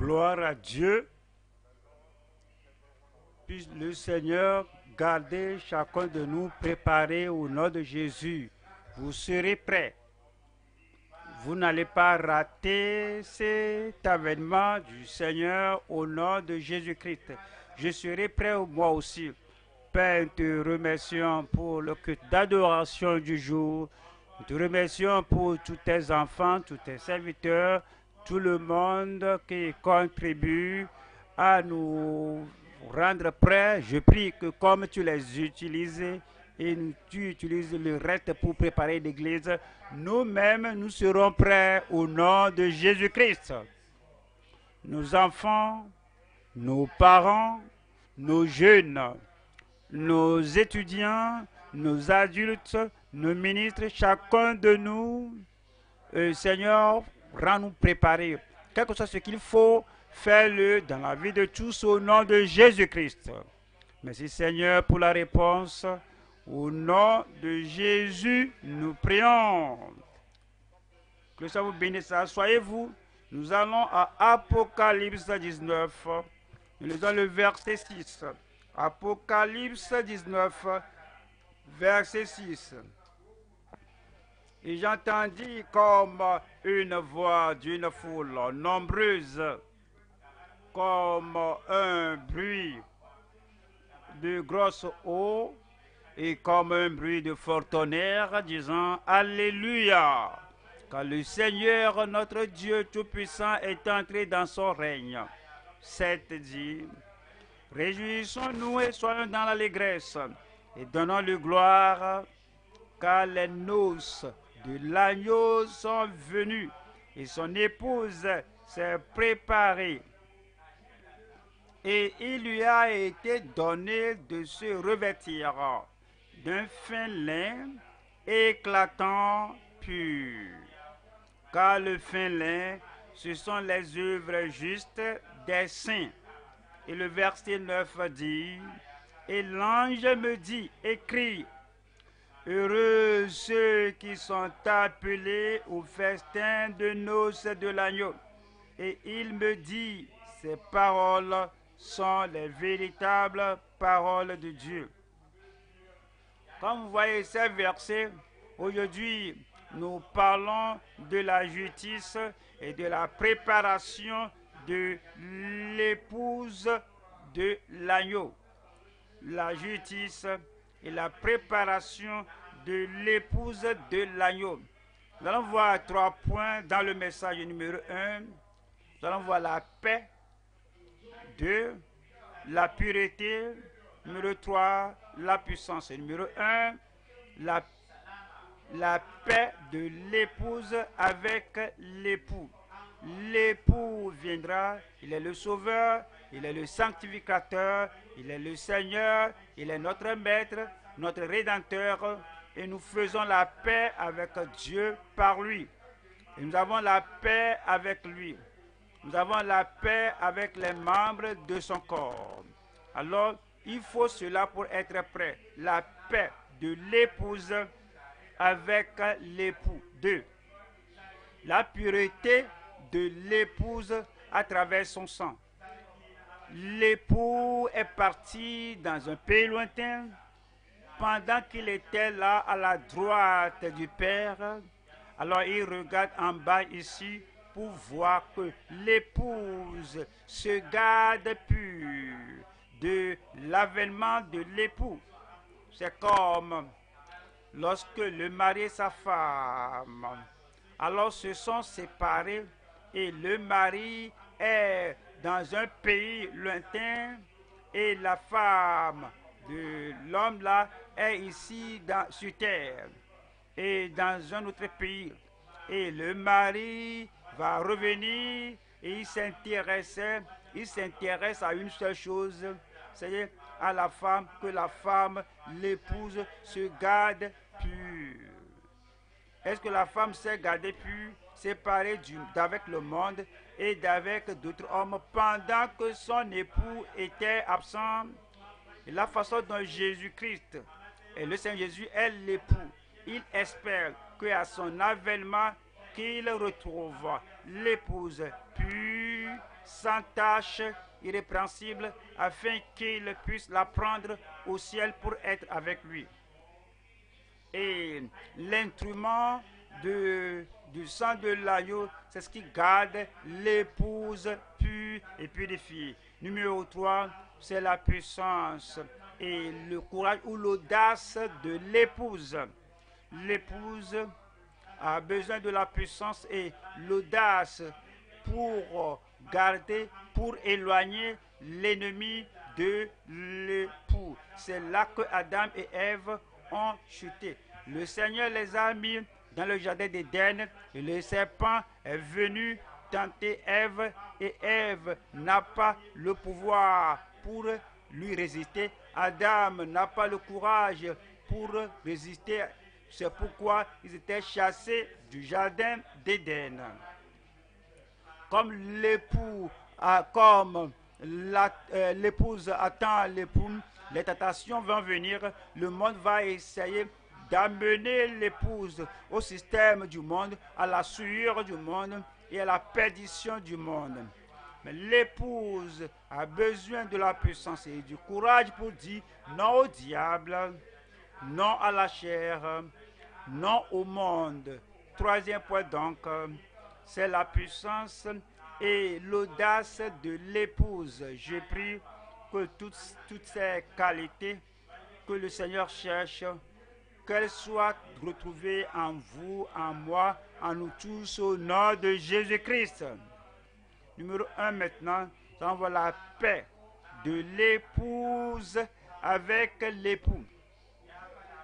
Gloire à Dieu. Puisse le Seigneur garder chacun de nous préparés au nom de Jésus. Vous serez prêts. Vous n'allez pas rater cet avènement du Seigneur au nom de Jésus-Christ. Je serai prêt moi aussi. Père, nous te remercions pour le culte d'adoration du jour. Nous te remercions pour tous tes enfants, tous tes serviteurs, tout le monde qui contribue à nous rendre prêts. Je prie que comme tu les utilises et tu utilises le reste pour préparer l'église, nous-mêmes nous serons prêts au nom de Jésus-Christ. Nos enfants, nos parents, nos jeunes, nos étudiants, nos adultes, nos ministres, chacun de nous, Seigneur, rends-nous préparés. Quel que soit ce qu'il faut, fais-le dans la vie de tous au nom de Jésus-Christ. Merci Seigneur pour la réponse. Au nom de Jésus, nous prions. Que ça vous bénisse. Soyez-vous. Nous allons à Apocalypse 19. Nous lisons le verset 6. Apocalypse 19, verset 6. Et j'entendis comme une voix d'une foule nombreuse, comme un bruit de grosse eau et comme un bruit de fort tonnerre, disant Alléluia, car le Seigneur notre Dieu Tout-Puissant est entré dans son règne. 7 dit, réjouissons-nous et soyons dans l'allégresse et donnons-lui gloire, car les noces de l'agneau sont venues et son épouse s'est préparée. Et il lui a été donné de se revêtir d'un fin lin éclatant pur. Car le fin lin, ce sont les œuvres justes des saints. Et le verset 9 dit, et l'ange me dit, écris, heureux ceux qui sont appelés au festin de noces de l'agneau. Et il me dit, ces paroles sont les véritables paroles de Dieu. Comme vous voyez ces versets, aujourd'hui, nous parlons de la justice et de la préparation de l'épouse de l'agneau. La justice et la préparation de l'épouse de l'agneau. Nous allons voir 3 points dans le message numéro 1. Nous allons voir la paix. 2, la pureté. Numéro 3, la puissance. Et numéro 1, la paix de l'épouse avec l'époux. L'époux viendra, il est le sauveur, il est le sanctificateur, il est le Seigneur, il est notre maître, notre rédempteur, et nous faisons la paix avec Dieu par lui. Et nous avons la paix avec lui. Nous avons la paix avec les membres de son corps. Alors, il faut cela pour être prêt. La paix de l'épouse avec l'époux. 2. La pureté de l'épouse à travers son sang. L'époux est parti dans un pays lointain pendant qu'il était là à la droite du Père. Alors il regarde en bas ici pour voir que l'épouse se garde pure de l'avènement de l'époux. C'est comme lorsque le mari et sa femme alors se sont séparés et le mari est dans un pays lointain et la femme de l'homme là est ici sur terre et dans un autre pays. Et le mari va revenir et il s'intéresse à une seule chose, c'est-à-dire à la femme, que la femme, l'épouse, se garde pure. Est-ce que la femme s'est gardée pure, séparée d'avec le monde et d'avec d'autres hommes pendant que son époux était absent? Et la façon dont Jésus-Christ et le Seigneur Jésus est l'époux, il espère qu'à son avènement, qu'il retrouve l'épouse pure sans tache, irrépréhensible, afin qu'il puisse la prendre au ciel pour être avec lui. Et l'instrument du sang de l'agneau, c'est ce qui garde l'épouse pure et purifiée. Numéro 3, c'est la puissance et le courage ou l'audace de l'épouse. L'épouse a besoin de la puissance et l'audace pour garder, pour éloigner l'ennemi de l'époux. C'est là que Adam et Ève ont chuté. Le Seigneur les a mis dans le jardin d'Éden et le serpent est venu tenter Ève et Ève n'a pas le pouvoir pour lui résister. Adam n'a pas le courage pour résister. C'est pourquoi ils étaient chassés du jardin d'Éden. Comme l'époux, comme l'épouse attend l'époux, les tentations vont venir. Le monde va essayer d'amener l'épouse au système du monde, à la souillure du monde et à la perdition du monde. Mais l'épouse a besoin de la puissance et du courage pour dire non au diable, non à la chair, non au monde. Troisième point donc, c'est la puissance et l'audace de l'épouse. Je prie que toutes ces qualités que le Seigneur cherche, qu'elles soient retrouvées en vous, en moi, en nous tous, au nom de Jésus-Christ. Numéro 1 maintenant, nous allons voir la paix de l'épouse avec l'époux.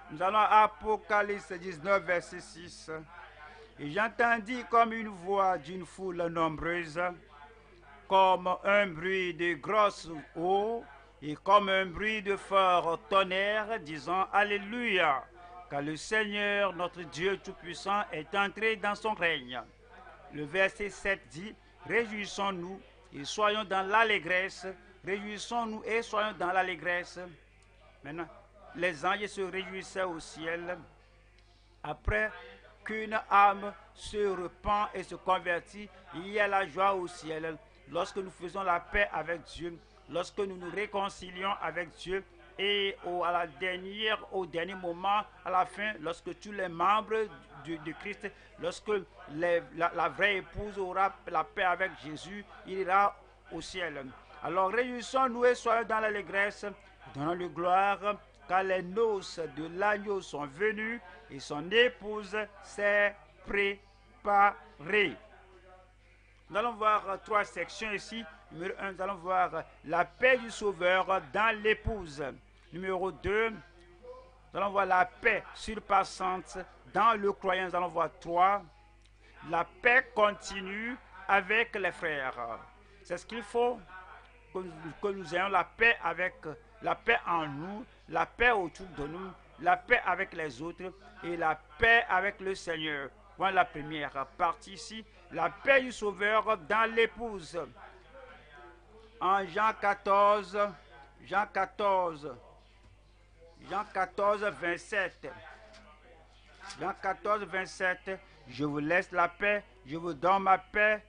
Nous allons à Apocalypse 19, verset 6. Et j'entendis comme une voix d'une foule nombreuse, comme un bruit de grosses eaux et comme un bruit de fort tonnerre, disant Alléluia, car le Seigneur, notre Dieu Tout-Puissant, est entré dans son règne. Le verset 7 dit, réjouissons-nous et soyons dans l'allégresse, réjouissons-nous et soyons dans l'allégresse. Maintenant, les anges se réjouissaient au ciel après qu'une âme se repent et se convertit, il y a la joie au ciel. Lorsque nous faisons la paix avec Dieu, lorsque nous nous réconcilions avec Dieu, et au dernier moment, à la fin, lorsque tous les membres de Christ, lorsque la vraie épouse aura la paix avec Jésus, il ira au ciel. Alors réjouissons-nous et soyons dans l'allégresse, donnons-lui gloire, car les noces de l'agneau sont venues et son épouse s'est préparée. Nous allons voir trois sections ici. Numéro 1, nous allons voir la paix du Sauveur dans l'épouse. Numéro 2, nous allons voir la paix surpassante dans le croyant. Nous allons voir 3, la paix continue avec les frères. C'est ce qu'il faut, que nous ayons la paix en nous, la paix autour de nous, la paix avec les autres et la paix avec le Seigneur. Voilà la première partie ici, la paix du Sauveur dans l'épouse. En Jean 14, 27. Jean 14, 27, je vous laisse la paix, je vous donne ma paix.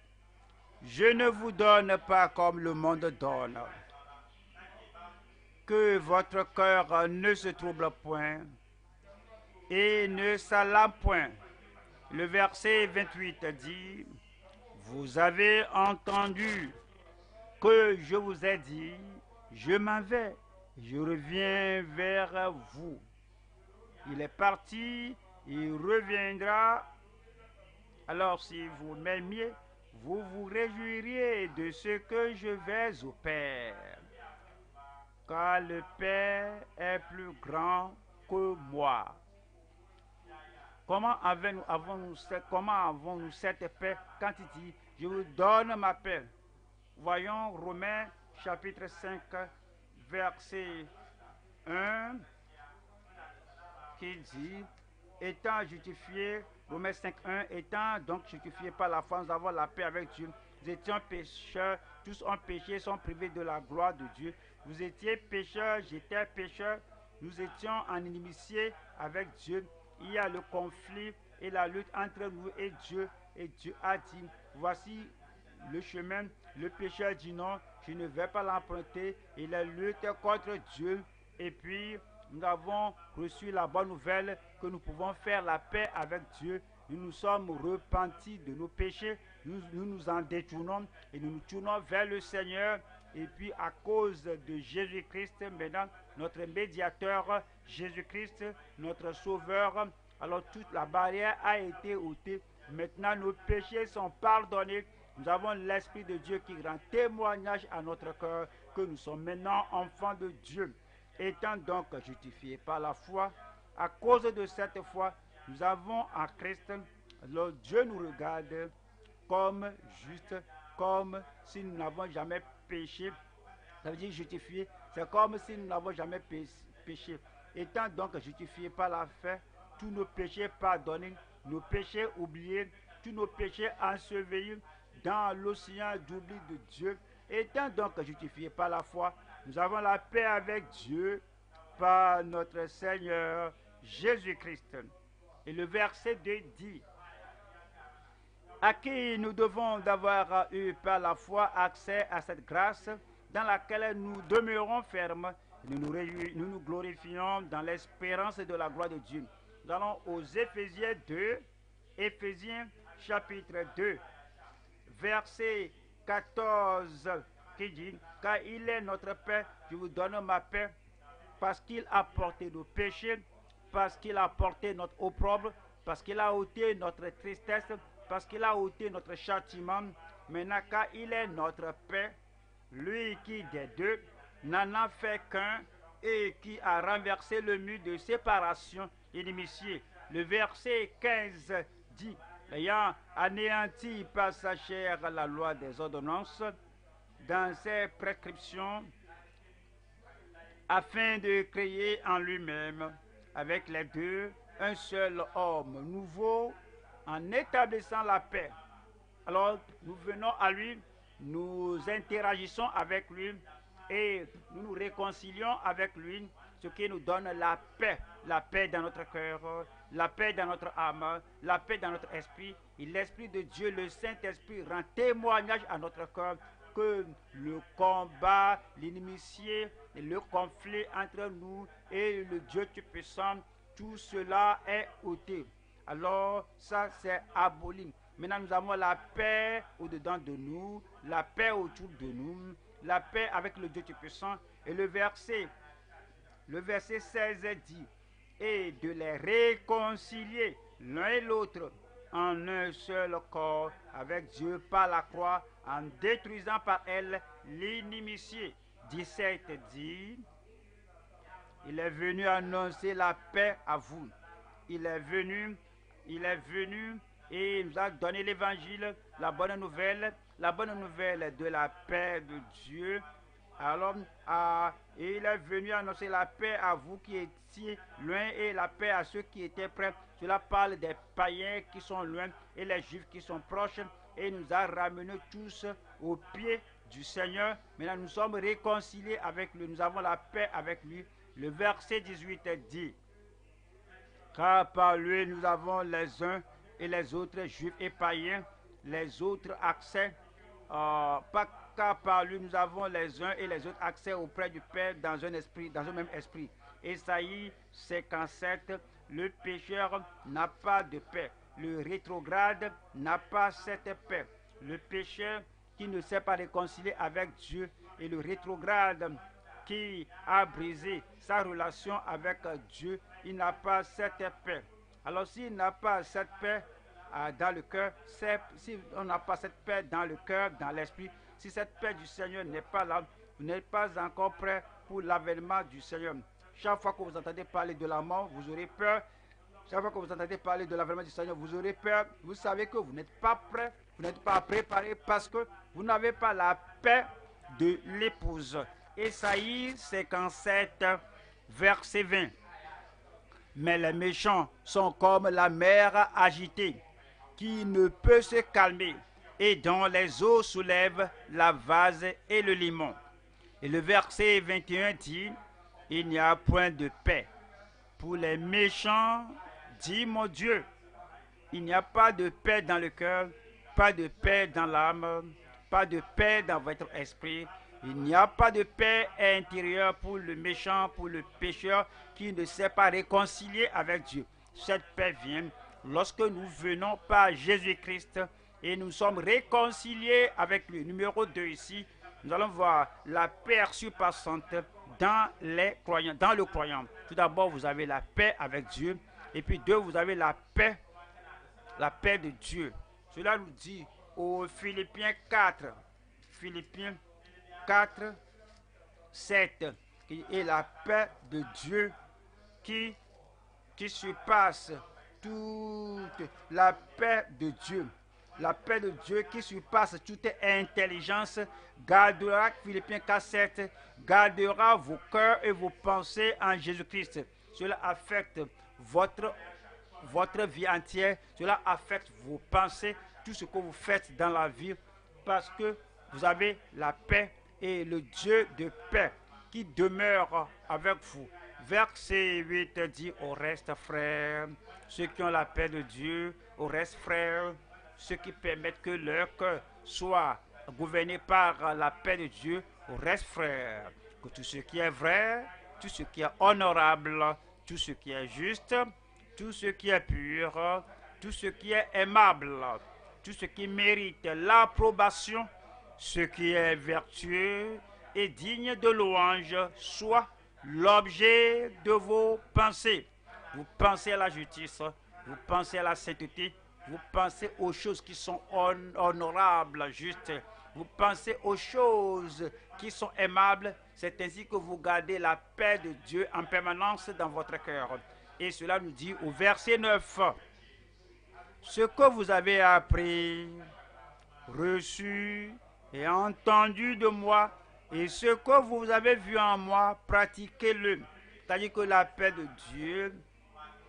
Je ne vous donne pas comme le monde donne. Que votre cœur ne se trouble point et ne s'alarme point. Le verset 28 dit, vous avez entendu que je vous ai dit, je m'en vais, je reviens vers vous. Il est parti, il reviendra. Alors si vous m'aimiez, vous vous réjouiriez de ce que je vais au Père. Car le Père est plus grand que moi. Comment avons-nous cette paix quand il dit, je vous donne ma paix? Voyons Romains chapitre 5, verset 1, qui dit, étant justifiés, Romains 5, 1, étant donc justifiés par la foi, nous avons la paix avec Dieu. Nous étions pécheurs, tous ont péché, sont privés de la gloire de Dieu. Vous étiez pécheurs, j'étais pécheur, nous étions en inimitié avec Dieu. Il y a le conflit et la lutte entre nous et Dieu a dit, voici, le chemin. Le pécheur dit non, je ne vais pas l'emprunter. Il lutte contre Dieu. Et puis, nous avons reçu la bonne nouvelle que nous pouvons faire la paix avec Dieu. Nous nous sommes repentis de nos péchés. Nous nous en détournons et nous nous tournons vers le Seigneur. Et puis, à cause de Jésus-Christ, maintenant, notre médiateur, Jésus-Christ, notre sauveur, alors toute la barrière a été ôtée. Maintenant, nos péchés sont pardonnés. Nous avons l'Esprit de Dieu qui rend témoignage à notre cœur que nous sommes maintenant enfants de Dieu. Étant donc justifiés par la foi, à cause de cette foi, nous avons en Christ, alors Dieu nous regarde comme juste, comme si nous n'avons jamais péché. Ça veut dire justifié, c'est comme si nous n'avons jamais péché. Étant donc justifiés par la foi, tous nos péchés pardonnés, nos péchés oubliés, tous nos péchés ensevelis dans l'océan d'oubli de Dieu. Étant donc justifiés par la foi, nous avons la paix avec Dieu par notre Seigneur Jésus-Christ. Et le verset 2 dit, à qui nous devons d'avoir eu par la foi accès à cette grâce dans laquelle nous demeurons fermes, nous nous glorifions dans l'espérance de la gloire de Dieu. Nous allons aux Éphésiens 2, Éphésiens chapitre 2, verset 14, qui dit, car il est notre paix, je vous donne ma paix, parce qu'il a porté nos péchés, parce qu'il a porté notre opprobre, parce qu'il a ôté notre tristesse, parce qu'il a ôté notre châtiment. Maintenant, car il est notre paix, lui qui des deux n'en a fait qu'un et qui a renversé le mur de séparation inimitié. Le verset 15 dit, ayant anéanti par sa chair la loi des ordonnances, dans ses prescriptions, afin de créer en lui-même, avec les deux, un seul homme nouveau, en établissant la paix. Alors, nous venons à lui, nous interagissons avec lui, et nous nous réconcilions avec lui, ce qui nous donne la paix dans notre cœur, la paix dans notre âme, la paix dans notre esprit. Et l'Esprit de Dieu, le Saint-Esprit, rend témoignage à notre cœur que le combat, l'inimitié, le conflit entre nous et le Dieu Tout-Puissant, tout cela est ôté. Alors, ça c'est aboli. Maintenant, nous avons la paix au-dedans de nous, la paix autour de nous, la paix avec le Dieu Tout-Puissant. Et le verset 16 dit, et de les réconcilier l'un et l'autre en un seul corps avec Dieu par la croix, en détruisant par elle l'inimitié. 17 dit, il est venu annoncer la paix à vous. Il est venu et il nous a donné l'évangile, la bonne nouvelle de la paix de Dieu. Alors, il est venu annoncer la paix à vous qui étiez loin et la paix à ceux qui étaient près. Cela parle des païens qui sont loin et les juifs qui sont proches. Et il nous a ramenés tous au pied du Seigneur. Maintenant, nous sommes réconciliés avec lui. Nous avons la paix avec lui. Le verset 18 dit, car par lui nous avons les uns et les autres, juifs et païens, les autres accès, car par lui nous avons les uns et les autres accès auprès du Père dans un même esprit. Ésaïe 57, le pécheur n'a pas de paix, le rétrograde n'a pas cette paix. Le pécheur qui ne s'est pas réconcilié avec Dieu et le rétrograde qui a brisé sa relation avec Dieu, il n'a pas cette paix. Alors s'il n'a pas cette paix dans le cœur, si on n'a pas cette paix dans le cœur, dans l'esprit, si cette paix du Seigneur n'est pas là, vous n'êtes pas encore prêt pour l'avènement du Seigneur. Chaque fois que vous entendez parler de la mort, vous aurez peur. Chaque fois que vous entendez parler de l'avènement du Seigneur, vous aurez peur. Vous savez que vous n'êtes pas prêt, vous n'êtes pas préparé parce que vous n'avez pas la paix de l'épouse. Ésaïe 57, verset 20. Mais les méchants sont comme la mer agitée, qui ne peut se calmer, et dont les eaux soulèvent la vase et le limon. Et le verset 21 dit, il n'y a point de paix pour les méchants, dit mon Dieu. Il n'y a pas de paix dans le cœur, pas de paix dans l'âme, pas de paix dans votre esprit. Il n'y a pas de paix intérieure pour le méchant, pour le pécheur qui ne sait pas réconcilier avec Dieu. Cette paix vient lorsque nous venons par Jésus-Christ et nous sommes réconciliés avec lui. Numéro 2 ici, nous allons voir la paix surpassante dans les croyants, dans le croyant. Tout d'abord, vous avez la paix avec Dieu. Et puis 2, vous avez la paix de Dieu. Cela nous dit aux Philippiens 4, Philippiens 4, 7, et la paix de Dieu qui surpasse toute la paix de Dieu. La paix de Dieu qui surpasse toute intelligence gardera, Philippiens 4, 7, gardera vos cœurs et vos pensées en Jésus-Christ. Cela affecte votre vie entière, cela affecte vos pensées, tout ce que vous faites dans la vie, parce que vous avez la paix et le Dieu de paix qui demeure avec vous. Verset 8 dit: au reste, frères, ceux qui ont la paix de Dieu, au reste, frères, ceux qui permettent que leur cœur soit gouverné par la paix de Dieu, au reste, frères, que tout ce qui est vrai, tout ce qui est honorable, tout ce qui est juste, tout ce qui est pur, tout ce qui est aimable, tout ce qui mérite l'approbation, ce qui est vertueux et digne de louange, soit l'objet de vos pensées. Vous pensez à la justice, vous pensez à la sainteté, vous pensez aux choses qui sont honorables, justes, vous pensez aux choses qui sont aimables. C'est ainsi que vous gardez la paix de Dieu en permanence dans votre cœur. Et cela nous dit au verset 9, ce que vous avez appris, reçu et entendu de moi, et ce que vous avez vu en moi, pratiquez-le. C'est-à-dire que la paix de Dieu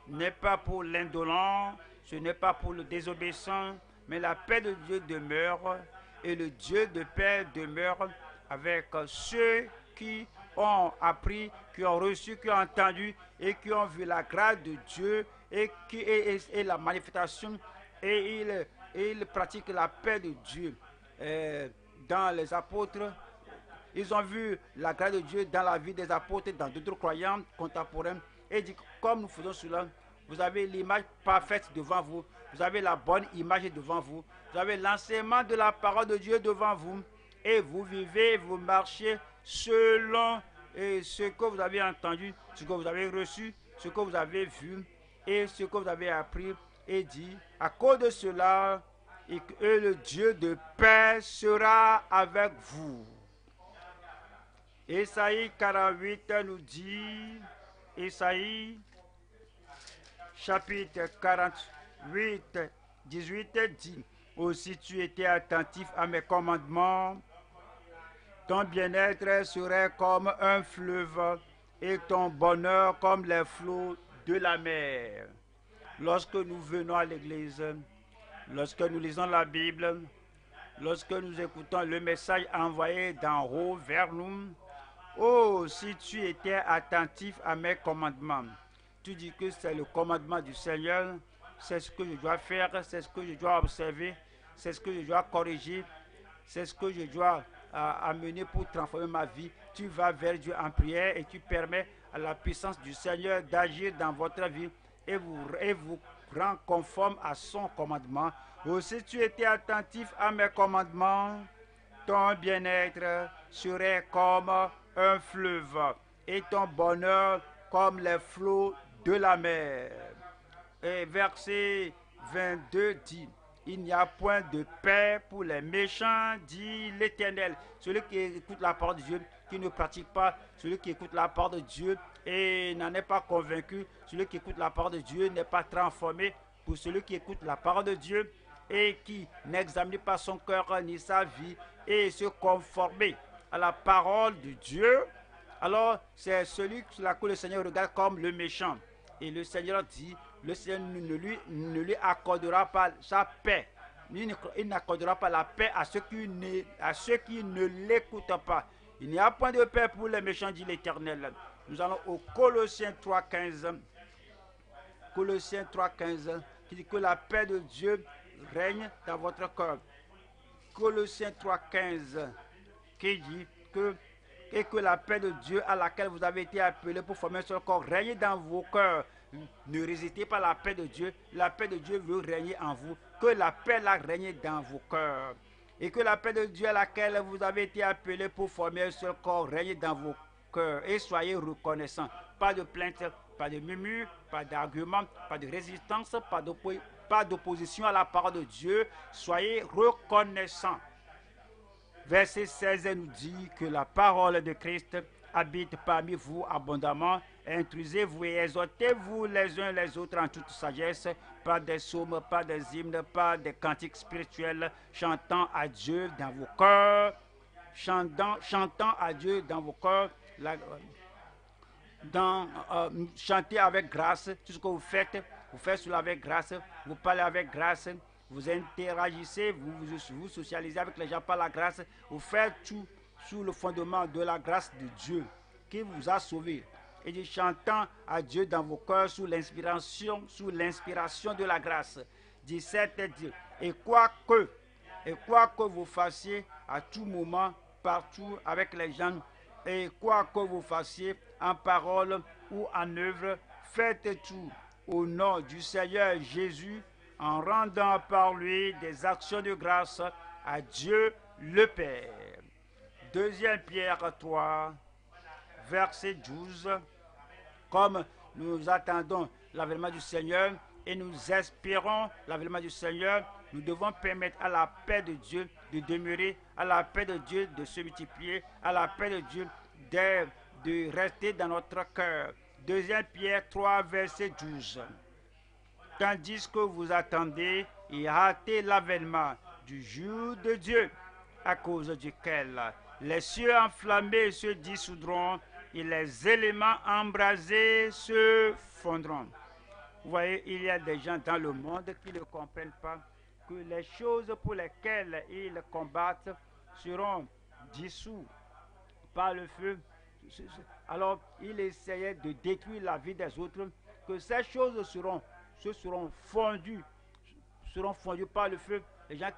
n'est pas pour l'indolent, ce n'est pas pour le désobéissant, mais la paix de Dieu demeure, et le Dieu de paix demeure avec ceux qui ont appris, qui ont reçu, qui ont entendu et qui ont vu la grâce de Dieu et la manifestation, et ils pratiquent la paix de Dieu. Dans les apôtres, ils ont vu la grâce de Dieu dans la vie des apôtres, dans d'autres croyants contemporains, et dit, comme nous faisons cela, vous avez l'image parfaite devant vous, vous avez la bonne image devant vous, vous avez l'enseignement de la parole de Dieu devant vous, et vous vivez, vous marchez selon ce que vous avez entendu, ce que vous avez reçu, ce que vous avez vu, et ce que vous avez appris, et dit, à cause de cela, et que le Dieu de paix sera avec vous. Ésaïe 48 nous dit, Ésaïe chapitre 48, 18 dit, aussi tu étais attentif à mes commandements, ton bien-être serait comme un fleuve et ton bonheur comme les flots de la mer. Lorsque nous venons à l'église, lorsque nous lisons la Bible, lorsque nous écoutons le message envoyé d'en haut vers nous, oh, si tu étais attentif à mes commandements, tu dis que c'est le commandement du Seigneur, c'est ce que je dois faire, c'est ce que je dois observer, c'est ce que je dois corriger, c'est ce que je dois amener pour transformer ma vie. Tu vas vers Dieu en prière et tu permets à la puissance du Seigneur d'agir dans votre vie et vous rend conforme à son commandement. Ou si tu étais attentif à mes commandements, ton bien-être serait comme un fleuve et ton bonheur comme les flots de la mer. Et verset 22 dit, il n'y a point de paix pour les méchants, dit l'Éternel. Celui qui écoute la parole de Dieu, qui ne pratique pas, celui qui écoute la parole de Dieu et n'en est pas convaincu, celui qui écoute la parole de Dieu n'est pas transformé. Pour celui qui écoute la parole de Dieu et qui n'examine pas son cœur ni sa vie et se conformer à la parole de Dieu, alors c'est celui que le Seigneur regarde comme le méchant. Et le Seigneur dit, le Seigneur ne lui accordera pas sa paix. Il n'accordera pas la paix à ceux qui ne l'écoutent pas. Il n'y a point de paix pour les méchants, dit l'Éternel. Nous allons au Colossiens 3,15. Colossiens 3,15 qui dit que la paix de Dieu règne dans votre cœur. Colossiens 3,15 qui dit que et que la paix de Dieu à laquelle vous avez été appelés pour former un seul corps règne dans vos cœurs. Ne résistez pas à la paix de Dieu. La paix de Dieu veut régner en vous. Que la paix là règne dans vos cœurs. Et que la paix de Dieu à laquelle vous avez été appelés pour former un seul corps règne dans vos cœurs. Et soyez reconnaissants. Pas de plainte, pas de murmure, pas d'argument, pas de résistance, pas d'opposition à la parole de Dieu. Soyez reconnaissants. Verset 16 nous dit que la parole de Christ habite parmi vous abondamment. Instruisez-vous et exhortez-vous les uns les autres en toute sagesse, par des psaumes, par des hymnes, par des cantiques spirituels, chantant à Dieu dans vos cœurs, chantant à Dieu dans vos cœurs, chantez avec grâce. Tout ce que vous faites cela avec grâce, vous parlez avec grâce. Vous interagissez, vous socialisez avec les gens par la grâce. Vous faites tout sous le fondement de la grâce de Dieu qui vous a sauvés. Et dit chantant à Dieu dans vos cœurs sous l'inspiration de la grâce. 17 dit, et quoi que vous fassiez à tout moment, partout avec les gens, et quoi que vous fassiez en parole ou en œuvre, faites tout au nom du Seigneur Jésus, en rendant par lui des actions de grâce à Dieu le Père. 2 Pierre 3, verset 12. Comme nous attendons l'avènement du Seigneur et nous espérons l'avènement du Seigneur, nous devons permettre à la paix de Dieu de demeurer, à la paix de Dieu de se multiplier, à la paix de Dieu de rester dans notre cœur. 2 Pierre 3, verset 12. Tandis que vous attendez et hâtez l'avènement du jour de Dieu, à cause duquel les cieux enflammés se dissoudront et les éléments embrasés se fondront. Vous voyez, il y a des gens dans le monde qui ne comprennent pas que les choses pour lesquelles ils combattent seront dissous par le feu. Alors, il essayait de détruire la vie des autres, que ces choses seront fondues par le feu. Les gens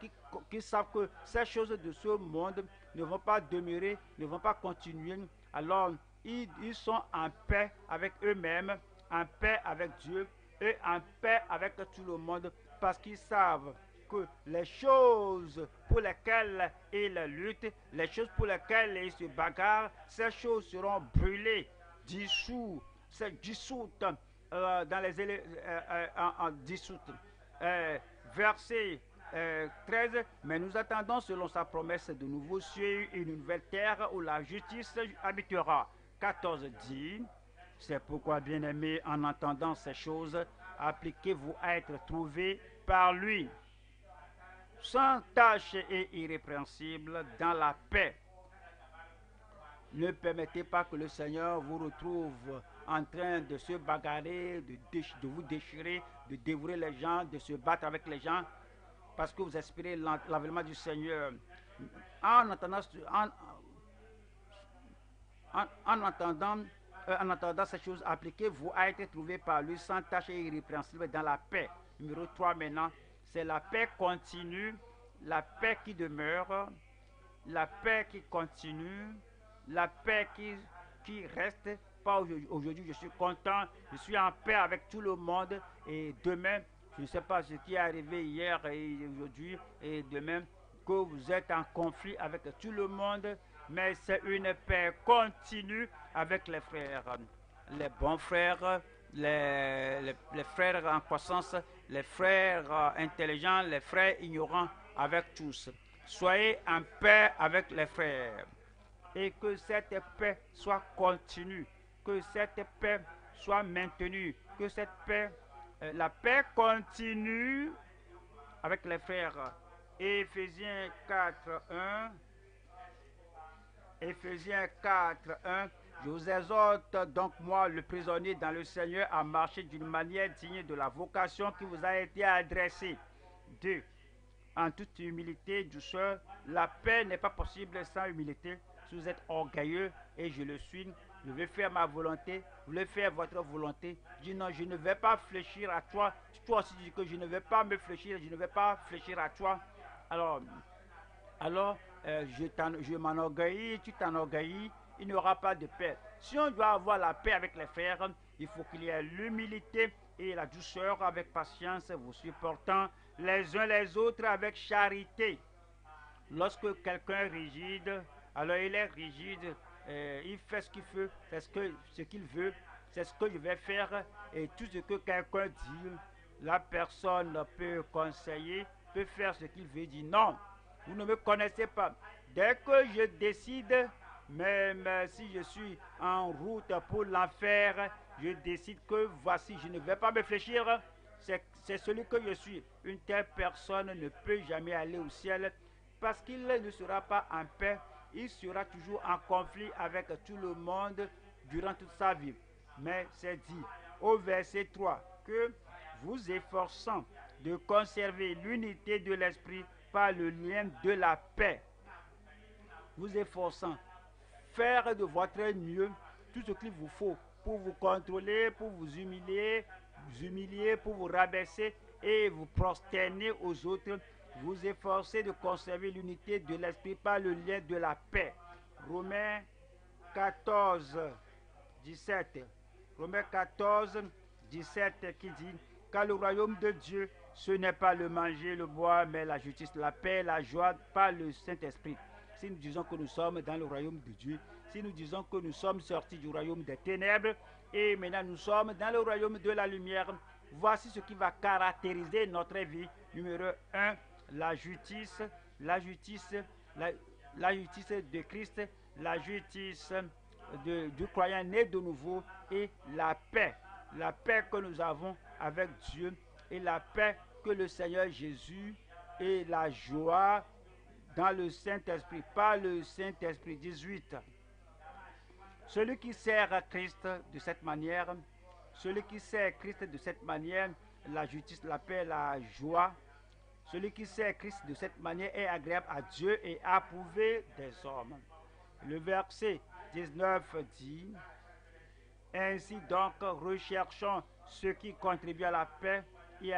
qui savent que ces choses de ce monde ne vont pas demeurer, ne vont pas continuer, alors ils sont en paix avec eux-mêmes, en paix avec Dieu et en paix avec tout le monde, parce qu'ils savent que les choses pour lesquelles ils luttent, les choses pour lesquelles ils se bagarrent, ces choses seront brûlées, dissoutes dans les dissoutes. Verset 13, mais nous attendons selon sa promesse de nouveaux cieux et une nouvelle terre où la justice habitera. 14 dit, c'est pourquoi, bien-aimés, en entendant ces choses, appliquez-vous à être trouvés par lui, sans tache et irrépréhensible, dans la paix. Ne permettez pas que le Seigneur vous retrouve en train de se bagarrer, de vous déchirer, de dévorer les gens, de se battre avec les gens, parce que vous espérez l'avènement du Seigneur. En entendant ces choses, appliquez-vous à être trouvé par lui sans tache et irrépréhensible dans la paix. Numéro 3 maintenant, c'est la paix continue, la paix qui demeure, la paix qui continue, la paix qui reste. Pas aujourd'hui, je suis content, je suis en paix avec tout le monde, et demain, je ne sais pas ce qui est arrivé hier et aujourd'hui et demain, que vous êtes en conflit avec tout le monde, mais c'est une paix continue avec les frères, les bons frères, les frères en croissance, les frères intelligents, les frères ignorants, avec tous. Soyez en paix avec les frères, et que cette paix soit continue, que cette paix soit maintenue, que cette paix, la paix continue avec les frères. Éphésiens 4:1. Éphésiens 4:1. Je vous exhorte donc, moi, le prisonnier dans le Seigneur, à marcher d'une manière digne de la vocation qui vous a été adressée. 2. En toute humilité, douceur. La paix n'est pas possible sans humilité. Si vous êtes orgueilleux, et je le suis, je vais faire ma volonté, vous voulez faire votre volonté. Dis non, je ne vais pas fléchir à toi. Toi aussi dis que je ne vais pas me fléchir, je ne vais pas fléchir à toi. Alors, alors je m'enorgueillis, tu t'enorgueillis, il n'y aura pas de paix. Si on doit avoir la paix avec les frères, il faut qu'il y ait l'humilité et la douceur avec patience, vous supportant les uns les autres avec charité. Lorsque quelqu'un est rigide, alors il est rigide, il fait ce qu'il veut, ce qu'il veut, c'est ce que je vais faire, et tout ce que quelqu'un dit, la personne peut conseiller, peut faire ce qu'il veut dire. Non, vous ne me connaissez pas. Dès que je décide, même si je suis en route pour l'enfer, je décide que voici, je ne vais pas me fléchir, c'est celui que je suis. Une telle personne ne peut jamais aller au ciel parce qu'il ne sera pas en paix, il sera toujours en conflit avec tout le monde durant toute sa vie. Mais c'est dit au verset 3 que vous efforçant de conserver l'unité de l'esprit par le lien de la paix, vous efforçant, faire de votre mieux tout ce qu'il vous faut pour vous contrôler, pour vous humilier, pour vous rabaisser et vous prosterner aux autres, vous efforcez de conserver l'unité de l'esprit par le lien de la paix. Romains 14, 17. Romains 14, 17 qui dit, car le royaume de Dieu, ce n'est pas le manger, le boire, mais la justice, la paix, la joie par le Saint-Esprit. Si nous disons que nous sommes dans le royaume de Dieu, si nous disons que nous sommes sortis du royaume des ténèbres et maintenant nous sommes dans le royaume de la lumière, voici ce qui va caractériser notre vie. Numéro 1, la justice de Christ, la justice du croyant né de nouveau et la paix que nous avons avec Dieu et la paix que le Seigneur Jésus et la joie dans le Saint-Esprit, par le Saint-Esprit. 18. Celui qui sert à Christ de cette manière, la justice, la paix, la joie, celui qui sert Christ de cette manière est agréable à Dieu et approuvé des hommes. Le verset 19 dit, ainsi donc recherchons ce qui contribue à la paix et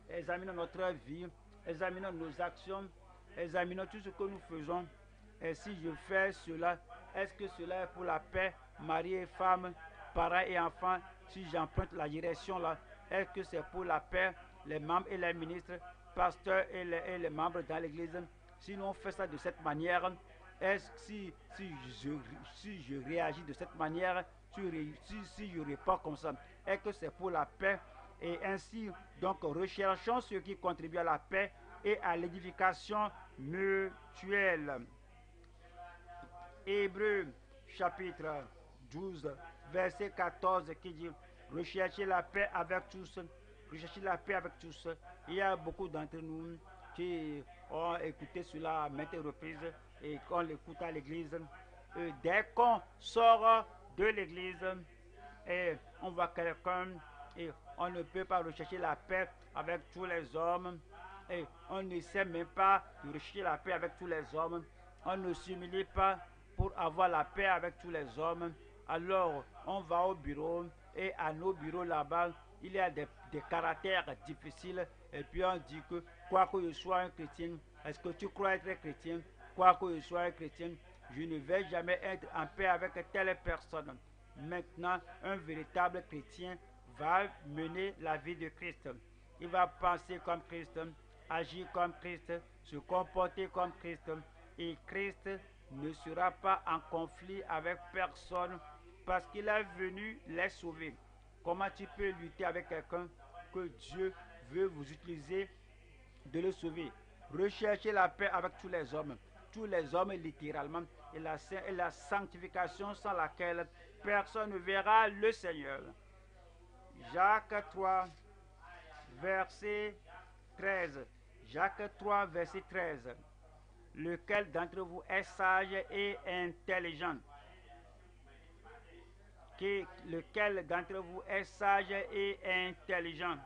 examinons notre vie, examinons nos actions, examinons tout ce que nous faisons. Et si je fais cela, est-ce que cela est pour la paix, mari et femme, parents et enfants? Si j'emprunte la direction là, est-ce que c'est pour la paix, les membres et les ministres, pasteurs et les membres dans l'église? Si nous on fait ça de cette manière, est-ce que si je réagis de cette manière, si je réponds comme ça, est-ce que c'est pour la paix? Et ainsi, donc, recherchons ce qui contribue à la paix et à l'édification mutuelle. Hébreux chapitre 12, verset 14 qui dit, recherchez la paix avec tous. Recherchez la paix avec tous. Il y a beaucoup d'entre nous qui ont écouté cela à maintes reprises et qu'on l'écoute à l'église. Dès qu'on sort de l'église et on voit quelqu'un et on ne peut pas rechercher la paix avec tous les hommes et on ne sait même pas de rechercher la paix avec tous les hommes. On ne s'humilie pas pour avoir la paix avec tous les hommes. Alors on va au bureau et à nos bureaux là-bas, il y a des caractères difficiles et puis on dit que quoi que je sois un chrétien, est-ce que tu crois être chrétien? Quoi que je sois un chrétien, je ne vais jamais être en paix avec telle personne. Maintenant, un véritable chrétien va mener la vie de Christ. Il va penser comme Christ, agir comme Christ, se comporter comme Christ. Et Christ ne sera pas en conflit avec personne parce qu'il est venu les sauver. Comment tu peux lutter avec quelqu'un que Dieu veut vous utiliser de le sauver? Recherchez la paix avec tous les hommes littéralement, et la sanctification sans laquelle personne ne verra le Seigneur. Jacques 3, verset 13. Jacques 3, verset 13. Lequel d'entre vous est sage et intelligent? Lequel d'entre vous est sage et intelligent?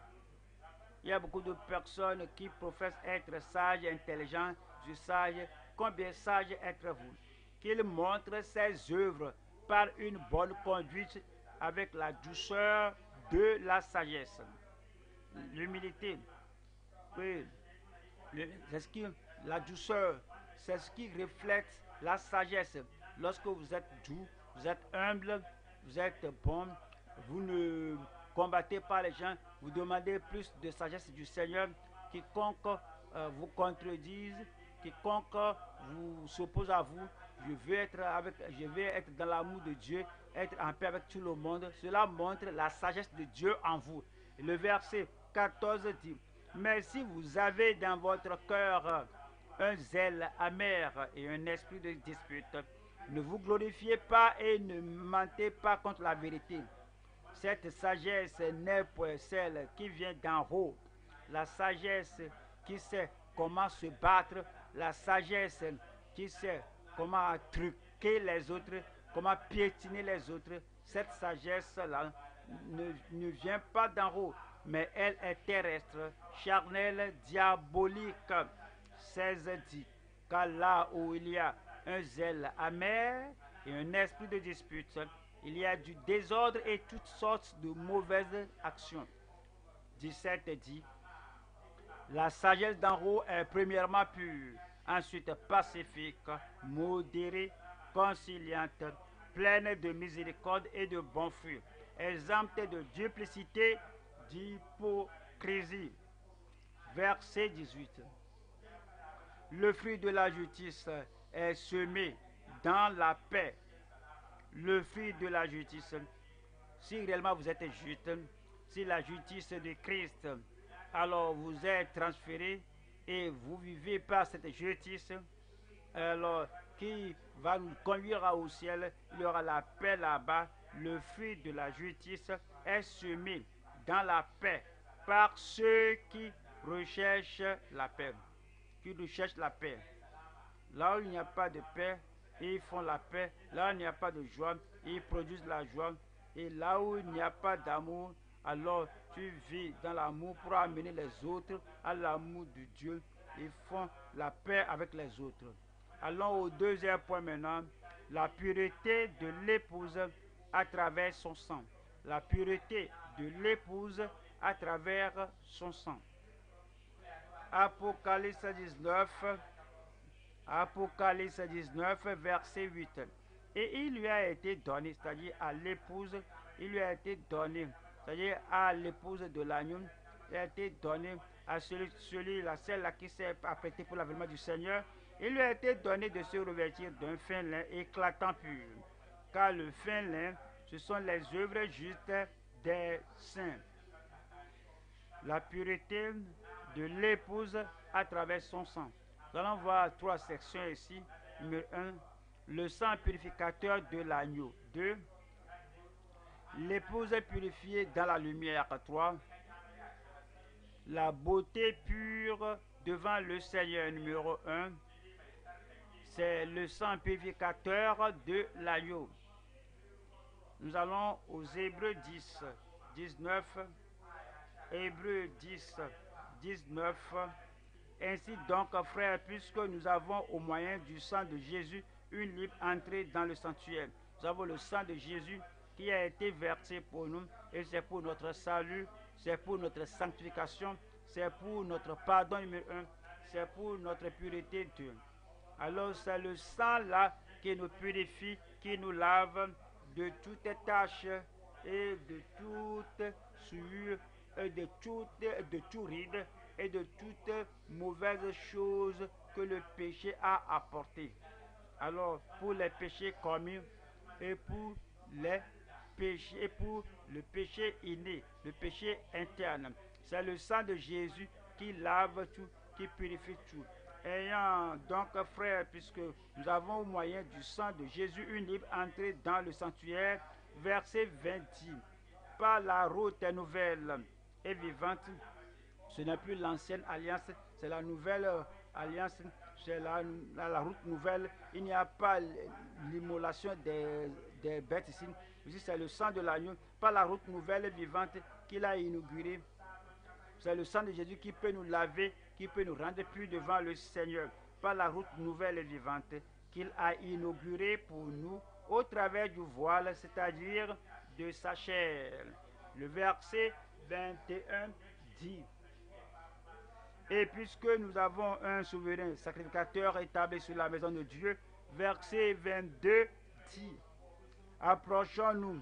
Il y a beaucoup de personnes qui professent être sages et intelligents. Je suis sage. Combien sage êtes-vous? Qu'il montre ses œuvres par une bonne conduite avec la douceur de la sagesse. L'humilité. Oui. La douceur, c'est ce qui reflète la sagesse. Lorsque vous êtes doux, vous êtes humble, vous êtes bon, vous ne combattez pas les gens, vous demandez plus de sagesse du Seigneur. Quiconque vous contredise, quiconque vous s'oppose à vous, je veux être dans l'amour de Dieu, être en paix avec tout le monde. Cela montre la sagesse de Dieu en vous. Et le verset 14 dit, mais si vous avez dans votre cœur un zèle amer et un esprit de dispute, ne vous glorifiez pas et ne mentez pas contre la vérité. Cette sagesse n'est point celle qui vient d'en haut. La sagesse qui sait comment se battre, la sagesse qui sait comment truquer les autres, comment piétiner les autres, cette sagesse-là ne vient pas d'en haut, mais elle est terrestre, charnelle, diabolique. 16 dit, car là où il y a un zèle amer et un esprit de dispute, il y a du désordre et toutes sortes de mauvaises actions. 17 dit, la sagesse d'en haut est premièrement pure, ensuite pacifique, modérée, conciliante, pleine de miséricorde et de bons fruits, exempte de duplicité, d'hypocrisie. Verset 18. Le fruit de la justice est semé dans la paix. Le fruit de la justice, si réellement vous êtes juste, si la justice de Christ, alors vous êtes transféré et vous vivez par cette justice, alors qui va nous conduire au ciel, il y aura la paix là-bas. Le fruit de la justice est semé dans la paix par ceux qui recherchent la paix. Qui recherchent la paix. Là où il n'y a pas de paix, ils font la paix. Là où il n'y a pas de joie, ils produisent la joie. Et là où il n'y a pas d'amour, alors tu vis dans l'amour pour amener les autres à l'amour de Dieu. Ils font la paix avec les autres. Allons au deuxième point maintenant. La pureté de l'épouse à travers son sang. La pureté de l'épouse à travers son sang. Apocalypse 19, verset 8. Et il lui a été donné, c'est-à-dire à l'épouse, il lui a été donné, c'est-à-dire à l'épouse de l'agneau, il a été donné à celle qui s'est apprêtée pour l'avènement du Seigneur, il lui a été donné de se revêtir d'un fin lin éclatant pur. Car le fin lin, ce sont les œuvres justes des saints. La pureté de l'épouse à travers son sang. Nous allons voir trois sections ici. Numéro 1, le sang purificateur de l'agneau. 2, l'épouse purifiée dans la lumière. 3, la beauté pure devant le Seigneur. Numéro 1, c'est le sang purificateur de l'agneau. Nous allons aux Hébreux 10, 19. Hébreux 10, 19. Ainsi donc, frères, puisque nous avons au moyen du sang de Jésus une libre entrée dans le sanctuaire. Nous avons le sang de Jésus qui a été versé pour nous et c'est pour notre salut, c'est pour notre sanctification, c'est pour notre pardon numéro 1, c'est pour notre pureté 2. Alors c'est le sang là qui nous purifie, qui nous lave de toute tâche et de toute souillure, de tout ride et de toute mauvaise chose que le péché a apporté. Alors pour les péchés commis et pour les péchés, et pour le péché inné, le péché interne, c'est le sang de Jésus qui lave tout, qui purifie tout. Ayant donc, frères, puisque nous avons au moyen du sang de Jésus une libre entrée dans le sanctuaire, verset 20 dit, par la route nouvelle et vivante, ce n'est plus l'ancienne alliance, c'est la nouvelle alliance, c'est la route nouvelle. Il n'y a pas l'immolation des bêtes ici. Ici, c'est le sang de l'agneau, par la route nouvelle et vivante qu'il a inaugurée. C'est le sang de Jésus qui peut nous laver, qui peut nous rendre purs devant le Seigneur, par la route nouvelle et vivante qu'il a inaugurée pour nous au travers du voile, c'est-à-dire de sa chair. Le verset 21 dit, Et puisque nous avons un souverain sacrificateur établi sur la maison de Dieu, verset 22 dit, approchons-nous.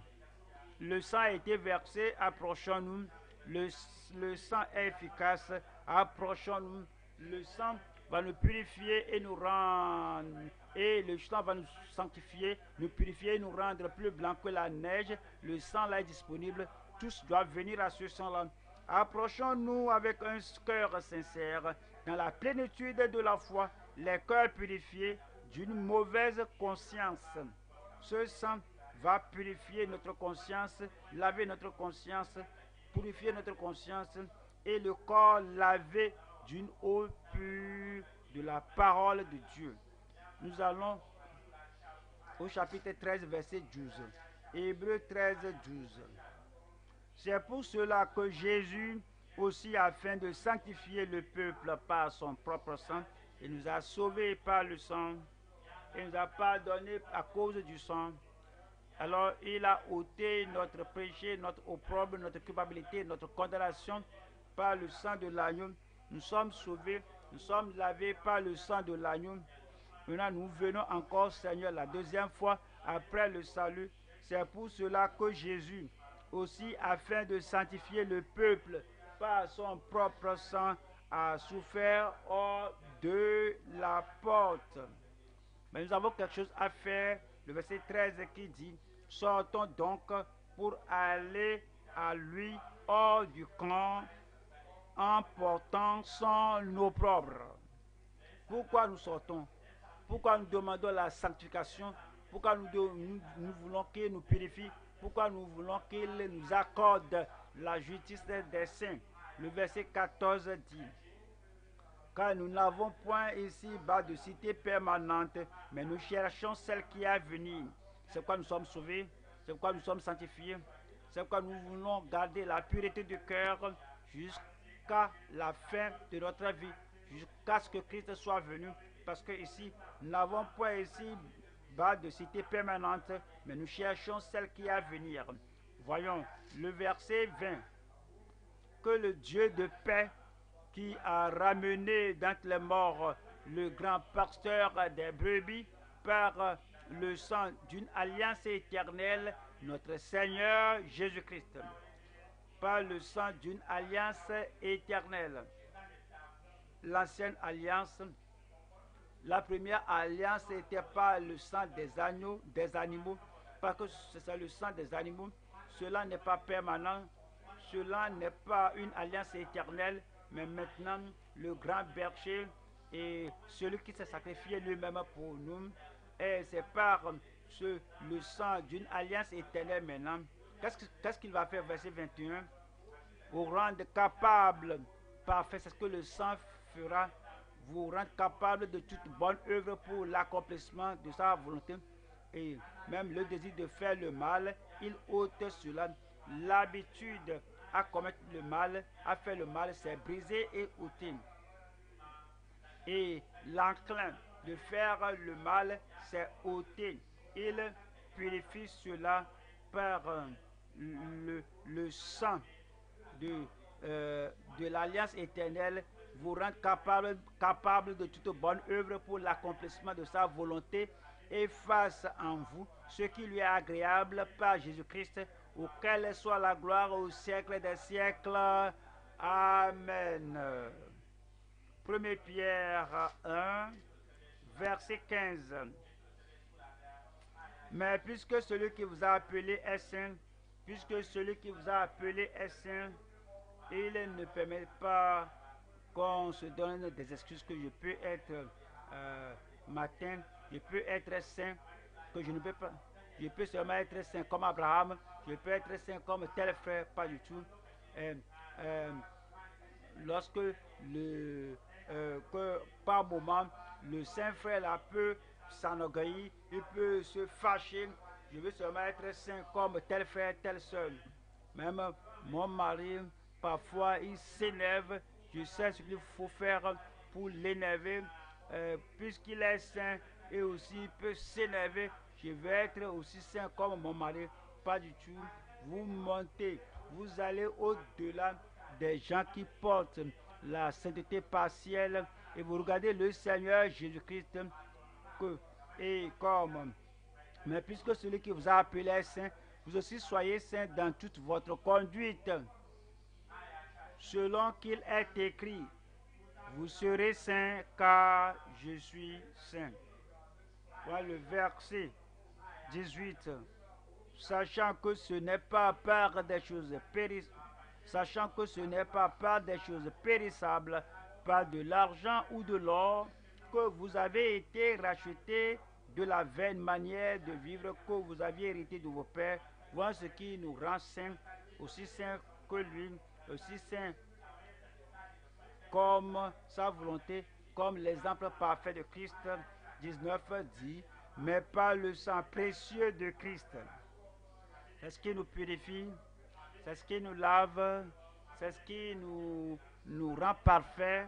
Le sang a été versé, approchons-nous. Le sang est efficace, approchons-nous. Le sang va nous purifier et nous rendre. Et le sang va nous sanctifier, nous purifier et nous rendre plus blancs que la neige. Le sang là est disponible. Tous doivent venir à ce sang-là. Approchons-nous avec un cœur sincère, dans la plénitude de la foi, les cœurs purifiés d'une mauvaise conscience. Ce sang va purifier notre conscience, laver notre conscience, purifier notre conscience et le corps lavé d'une eau pure de la parole de Dieu. Nous allons au chapitre 13, verset 12. Hébreux 13, 12. C'est pour cela que Jésus, aussi afin de sanctifier le peuple par son propre sang, il nous a sauvés par le sang, il nous a pardonné à cause du sang. Alors il a ôté notre péché, notre opprobre, notre culpabilité, notre condamnation par le sang de l'agneau. Nous sommes sauvés, nous sommes lavés par le sang de l'agneau. Maintenant nous venons encore, Seigneur, la deuxième fois après le salut. C'est pour cela que Jésus, aussi afin de sanctifier le peuple par son propre sang, a souffert hors de la porte. Mais nous avons quelque chose à faire. Le verset 13 qui dit, sortons donc pour aller à lui hors du camp en portant son opprobre. Pourquoi nous sortons? Pourquoi nous demandons la sanctification? Pourquoi nous voulons qu'il nous purifie? Pourquoi nous voulons qu'il nous accorde la justice des saints? Le verset 14 dit, car nous n'avons point ici-bas de cité permanente, mais nous cherchons celle qui est à venir. C'est pourquoi nous sommes sauvés, c'est pourquoi nous sommes sanctifiés, c'est pourquoi nous voulons garder la pureté du cœur jusqu'à la fin de notre vie, jusqu'à ce que Christ soit venu, parce que ici, nous n'avons point ici-bas de cité permanente, mais nous cherchons celle qui est à venir. Voyons le verset 20. Que le Dieu de paix, qui a ramené d'entre les morts le grand pasteur des brebis par le sang d'une alliance éternelle, notre Seigneur Jésus-Christ. Par le sang d'une alliance éternelle. L'ancienne alliance, la première alliance était par le sang des agneaux, des animaux, parce que c'est le sang des animaux. Cela n'est pas permanent, cela n'est pas une alliance éternelle, mais maintenant le grand berger et celui qui s'est sacrifié lui-même pour nous, et c'est par le sang d'une alliance éternelle maintenant. Qu'est-ce qu'il va faire, verset 21? Vous rendre capable, parfait, c'est ce que le sang fera, vous rendre capable de toute bonne œuvre pour l'accomplissement de sa volonté. Et même le désir de faire le mal, il ôte cela. L'habitude à commettre le mal, à faire le mal, c'est brisé et ôté. Et l'enclin de faire le mal, c'est ôté. Il purifie cela par le sang de l'alliance éternelle, vous rendre capable de toute bonne œuvre pour l'accomplissement de sa volonté, et fasse en vous ce qui lui est agréable par Jésus-Christ, auquel soit la gloire au siècle des siècles. Amen. 1 Pierre 1, verset 15. Mais puisque celui qui vous a appelé est saint, puisque celui qui vous a appelé est saint, il ne permet pas qu'on se donne des excuses que je peux être matin, je peux être saint, que je ne peux pas. Je peux seulement être saint comme Abraham, je peux être saint comme tel frère, pas du tout. Lorsque que par moment, le saint frère là peut s'enorgueillir, il peut se fâcher, je veux seulement être saint comme tel frère, telle soeur. Même mon mari, parfois, il s'énerve, je sais ce qu'il faut faire pour l'énerver, puisqu'il est saint et aussi il peut s'énerver, je vais être aussi saint comme mon mari, pas du tout. Vous montez, vous allez au-delà des gens qui portent la sainteté partielle, et vous regardez le Seigneur Jésus-Christ et comme, mais puisque celui qui vous a appelé est saint, vous aussi soyez saints dans toute votre conduite, selon qu'il est écrit, vous serez saints car je suis saint. Voilà le verset 18. Sachant que ce n'est pas par des choses périssables, par de l'argent ou de l'or, que vous avez été rachetés de la vaine manière de vivre que vous aviez hérité de vos pères. Voilà ce qui nous rend saints, aussi saints que lui, aussi saints comme sa volonté, comme l'exemple parfait de Christ. 19 dit, mais par le sang précieux de Christ. C'est ce qui nous purifie, c'est ce qui nous lave, c'est ce qui nous rend parfaits,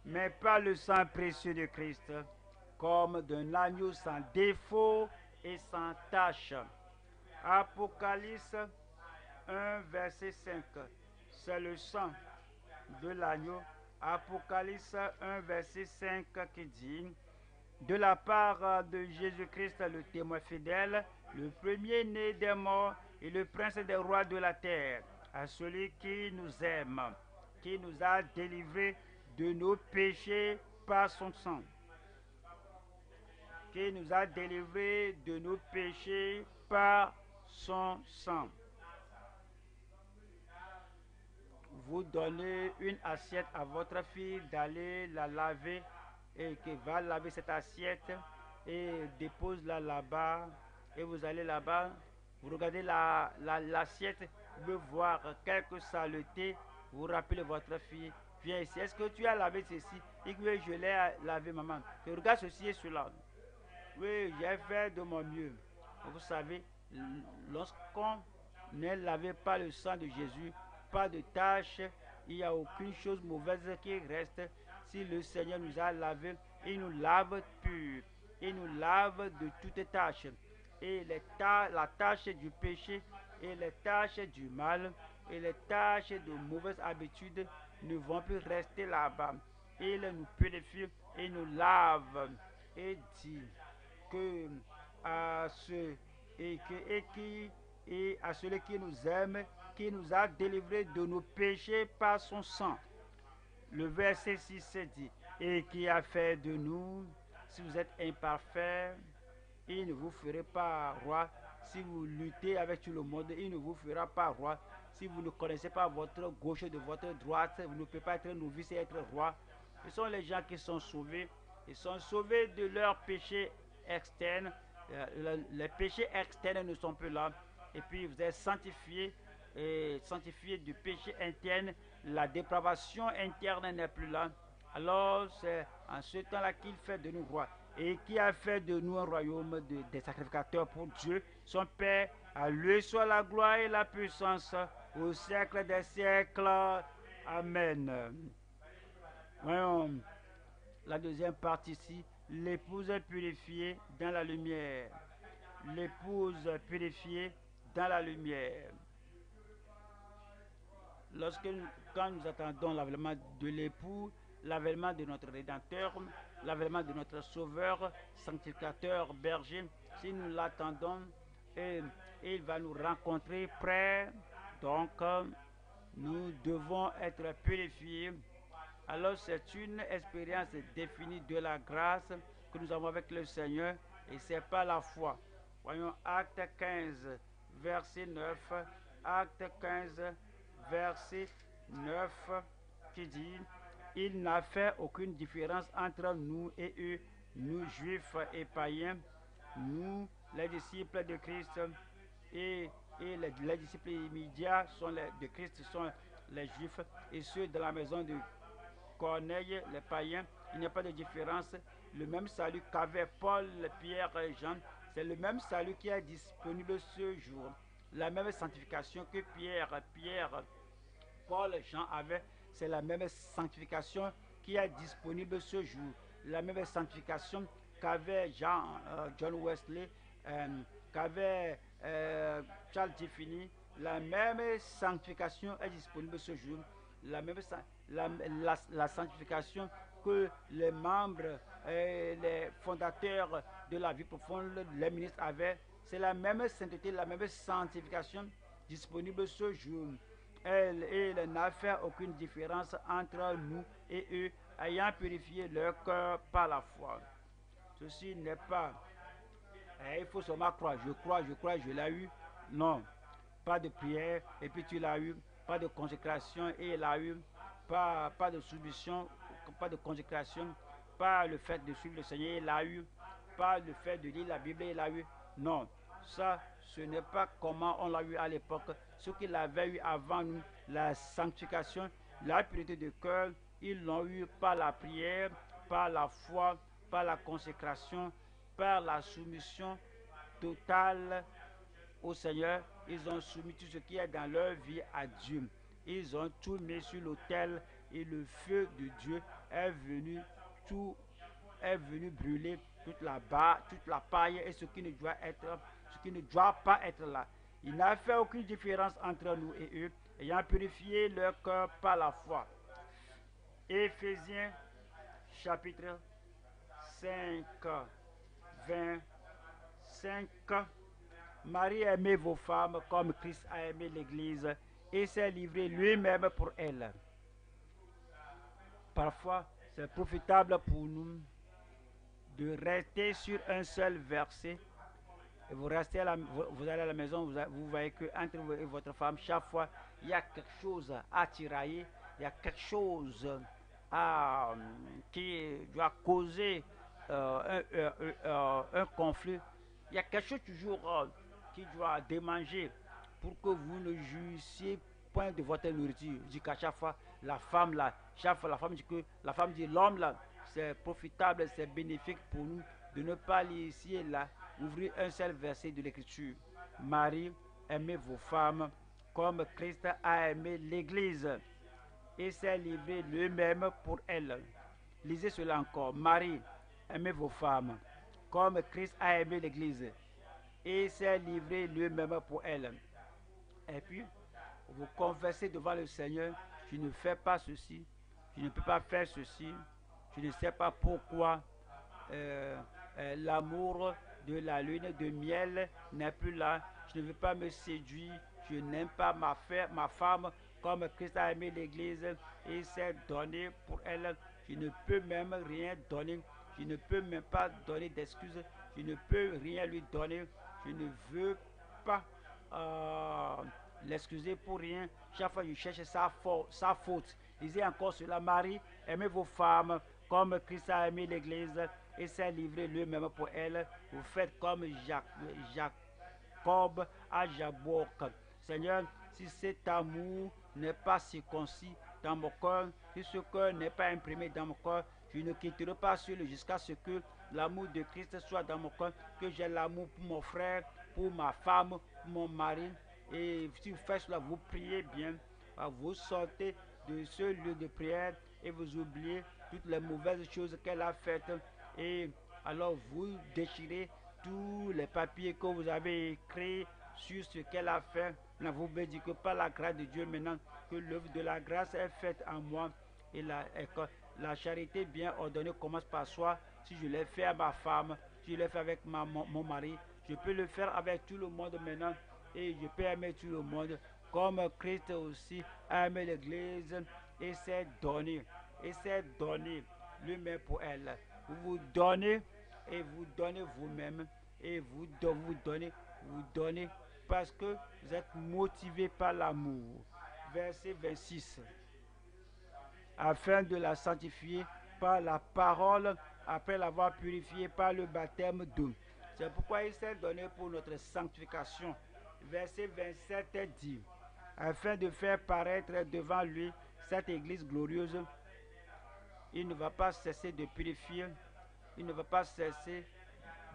mais par le sang précieux de Christ, comme d'un agneau sans défaut et sans tache. Apocalypse 1, verset 5. C'est le sang de l'agneau. Apocalypse 1, verset 5 qui dit, de la part de Jésus-Christ, le témoin fidèle, le premier-né des morts et le prince des rois de la terre, à celui qui nous aime, qui nous a délivrés de nos péchés par son sang, qui nous a délivrés de nos péchés par son sang. Vous donnez une assiette à votre fille d'aller la laver et qui va laver cette assiette et dépose-la là-bas et vous allez là-bas, vous regardez l'assiette, vous pouvez voir quelques saletés, vous rappelez votre fille, viens ici, est-ce que tu as lavé ceci? Et que je l'ai lavé maman, et regarde ceci et cela. Oui, j'ai fait de mon mieux. Vous savez, lorsqu'on n'est lavé par le sang de Jésus, pas de tâche, il n'y a aucune chose mauvaise qui reste. Si le Seigneur nous a lavé, il nous lave pur, il nous lave de toute tâche. Et la tâche du péché, et les tâches du mal, et les tâches de mauvaises habitudes ne vont plus rester là-bas. Il nous purifie, il nous lave, et dit que à ceux et à celui qui nous aime, qui nous a délivrés de nos péchés par son sang. Le verset 6 dit, et qui a fait de nous, si vous êtes imparfaits, il ne vous fera pas roi. Si vous luttez avec tout le monde, il ne vous fera pas roi. Si vous ne connaissez pas votre gauche de votre droite, vous ne pouvez pas être novice et être roi. Ce sont les gens qui sont sauvés. Ils sont sauvés de leurs péchés externes. Les péchés externes ne sont plus là. Et puis vous êtes sanctifiés, et sanctifiés du péché interne. La dépravation interne n'est plus là. Alors c'est en ce temps-là qu'il fait de nous rois. Et qui a fait de nous un royaume des sacrificateurs pour Dieu, son Père. À lui soit la gloire et la puissance au siècle des siècles. Amen. Voyons la deuxième partie ici. L'épouse purifiée dans la lumière. L'épouse purifiée dans la lumière. Quand nous attendons l'avènement de l'époux, l'avènement de notre Rédempteur, l'avènement de notre Sauveur, sanctificateur, berger, si nous l'attendons, il va nous rencontrer près. Donc, nous devons être purifiés. Alors, c'est une expérience définie de la grâce que nous avons avec le Seigneur, et c'est pas la foi. Voyons Acte 15, verset 9. Acte 15, verset 9, qui dit, il n'a fait aucune différence entre nous et eux, nous juifs et païens, nous les disciples de Christ, et les disciples immédiats de Christ sont les juifs, et ceux de la maison de Corneille, les païens. Il n'y a pas de différence. Le même salut qu'avaient Paul, Pierre et Jean, c'est le même salut qui est disponible ce jour. La même sanctification que Pierre, Paul et Jean avaient, c'est la même sanctification qui est disponible ce jour. La même sanctification qu'avait John Wesley, qu'avait Charles Tiffany, la même sanctification est disponible ce jour. La même la sanctification que les membres et les fondateurs de la vie profonde, les ministres avaient. C'est la même sainteté, la même sanctification disponible ce jour. Elle n'a fait aucune différence entre nous et eux, ayant purifié leur cœur par la foi. Ceci n'est pas, il faut seulement croire, je l'ai eu. Non, pas de prière, et puis tu l'as eu. Pas de consécration, et il a eu. Pas de soumission, pas de consécration. Pas le fait de suivre le Seigneur, il a eu. Pas le fait de lire la Bible, il a eu. Non, ça, ce n'est pas comment on l'a eu à l'époque. Ce qu'il avait eu avant nous, la sanctification, la pureté de cœur, ils l'ont eu par la prière, par la foi, par la consécration, par la soumission totale au Seigneur. Ils ont soumis tout ce qui est dans leur vie à Dieu. Ils ont tout mis sur l'autel et le feu de Dieu est venu, tout est venu brûler toute la paille et ce qui ne doit pas être là. Il n'a fait aucune différence entre nous et eux, ayant purifié leur cœur par la foi. Éphésiens chapitre 5, 25. Marie, aimez vos femmes comme Christ a aimé l'Église et s'est livré lui-même pour elle. Parfois, c'est profitable pour nous de rester sur un seul verset. Et vous allez à la maison, vous voyez que entre vous et votre femme, chaque fois, il y a quelque chose à tirailler, il y a quelque chose qui doit causer un conflit. Il y a quelque chose toujours qui doit démanger pour que vous ne jouissiez point de votre nourriture. Je dis qu'à chaque fois, la femme là, chaque fois la femme dit l'homme là, c'est profitable, c'est bénéfique pour nous de ne pas lire ici et là, ouvrir un seul verset de l'Écriture. Marie, aimez vos femmes comme Christ a aimé l'Église et s'est livré lui-même pour elle. Lisez cela encore. Marie, aimez vos femmes comme Christ a aimé l'Église et s'est livré lui-même pour elle. Et puis, vous confessez devant le Seigneur, je ne fais pas ceci, je ne peux pas faire ceci, je ne sais pas pourquoi l'amour de la lune de miel n'est plus là, je ne veux pas me séduire, je n'aime pas ma femme comme Christ a aimé l'Église et s'est donné pour elle. Je ne peux même rien donner, je ne peux même pas donner d'excuses, je ne peux rien lui donner, je ne veux pas l'excuser pour rien. Chaque fois je cherche sa faute. Lisez encore cela. Marie, aimez vos femmes comme Christ a aimé l'Église et s'est livré lui-même pour elle. Vous faites comme Jacob à Jaboc. Seigneur, si cet amour n'est pas circoncis dans mon cœur, si ce cœur n'est pas imprimé dans mon cœur, je ne quitterai pas celui jusqu'à ce que l'amour de Christ soit dans mon cœur, que j'ai l'amour pour mon frère, pour ma femme, pour mon mari. Et si vous faites cela, vous priez bien, vous sortez de ce lieu de prière et vous oubliez toutes les mauvaises choses qu'elle a faites. Et alors vous déchirez tous les papiers que vous avez écrits sur ce qu'elle a fait. Maintenant, vous me dites que par la grâce de Dieu, maintenant que l'œuvre de la grâce est faite en moi, et la charité bien ordonnée commence par soi. Si je l'ai fait à ma femme, si je l'ai fait avec mon mari, je peux le faire avec tout le monde maintenant. Et je peux aimer tout le monde comme Christ aussi a aimé l'Église et s'est donné lui-même pour elle. Vous vous donnez et vous donnez vous-même et vous donnez parce que vous êtes motivé par l'amour. Verset 26. Afin de la sanctifier par la parole, après l'avoir purifiée par le baptême d'eau. C'est pourquoi il s'est donné pour notre sanctification. Verset 27 dit, afin de faire paraître devant lui cette église glorieuse, il ne va pas cesser de purifier, il ne va pas cesser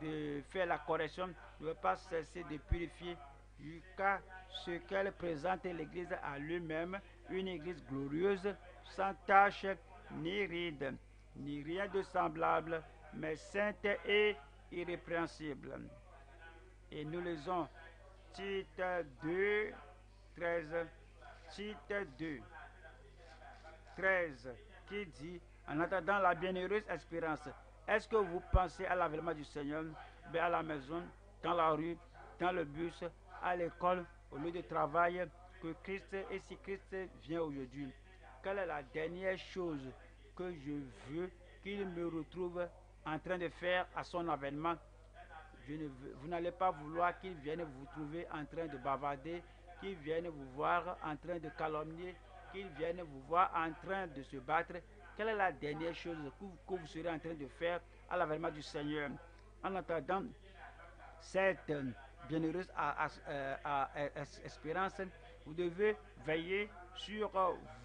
de faire la correction, il ne va pas cesser de purifier jusqu'à ce qu'elle présente l'église à lui-même, une église glorieuse, sans tache ni ride, ni rien de semblable, mais sainte et irrépréhensible. Et nous lisons Tite 2, 13, Tite 2, 13 qui dit, en attendant la bienheureuse espérance. Est-ce que vous pensez à l'avènement du Seigneur, à la maison, dans la rue, dans le bus, à l'école, au lieu de travail, que Christ, et si Christ vient aujourd'hui, quelle est la dernière chose que je veux qu'il me retrouve en train de faire à son avènement? Vous n'allez pas vouloir qu'il vienne vous trouver en train de bavarder, qu'il vienne vous voir en train de calomnier, qu'il vienne vous voir en train de se battre. Quelle est la dernière chose que vous serez en train de faire à l'avènement du Seigneur? En attendant cette bienheureuse espérance, vous devez veiller sur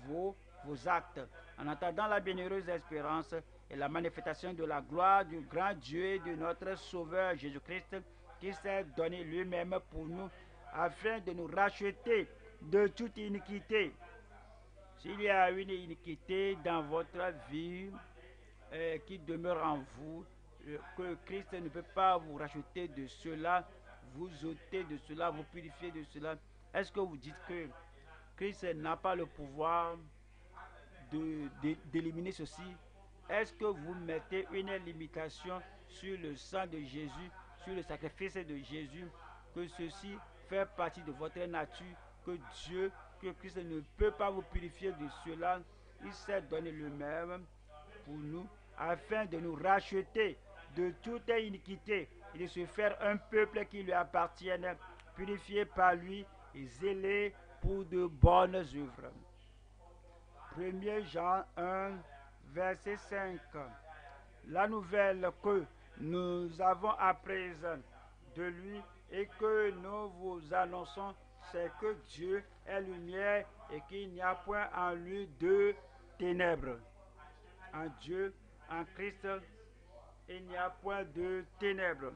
vos actes. En attendant la bienheureuse espérance et la manifestation de la gloire du grand Dieu et de notre Sauveur Jésus-Christ, qui s'est donné lui-même pour nous, afin de nous racheter de toute iniquité. S'il y a une iniquité dans votre vie qui demeure en vous, que Christ ne peut pas vous racheter de cela, vous ôter de cela, vous purifier de cela, est-ce que vous dites que Christ n'a pas le pouvoir d'éliminer ceci? Est-ce que vous mettez une limitation sur le sang de Jésus, sur le sacrifice de Jésus, que ceci fait partie de votre nature, que Christ ne peut pas vous purifier de cela? Il s'est donné lui-même pour nous, afin de nous racheter de toute iniquité et de se faire un peuple qui lui appartienne, purifié par lui et zélé pour de bonnes œuvres. 1 Jean 1, verset 5. La nouvelle que nous avons apprise de lui et que nous vous annonçons, c'est que Dieu est lumière et qu'il n'y a point en lui de ténèbres. En Dieu, en Christ, il n'y a point de ténèbres.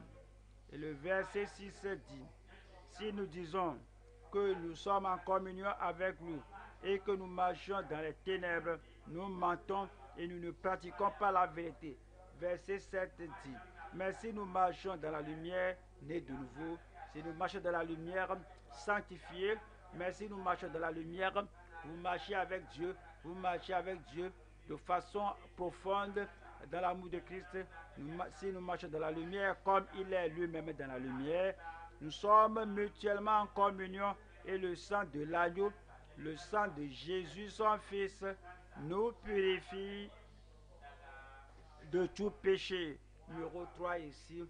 Et le verset 6 dit, si nous disons que nous sommes en communion avec lui et que nous marchons dans les ténèbres, nous mentons et nous ne pratiquons pas la vérité. Verset 7 dit, mais si nous marchons dans la lumière, nés de nouveau, si nous marchons dans la lumière, sanctifiés, mais si nous marchons dans la lumière, vous marchez avec Dieu, vous marchez avec Dieu de façon profonde dans l'amour de Christ. Si nous marchons dans la lumière comme il est lui-même dans la lumière, nous sommes mutuellement en communion et le sang de l'agneau, le sang de Jésus, son Fils, nous purifie de tout péché. Numéro 3 ici,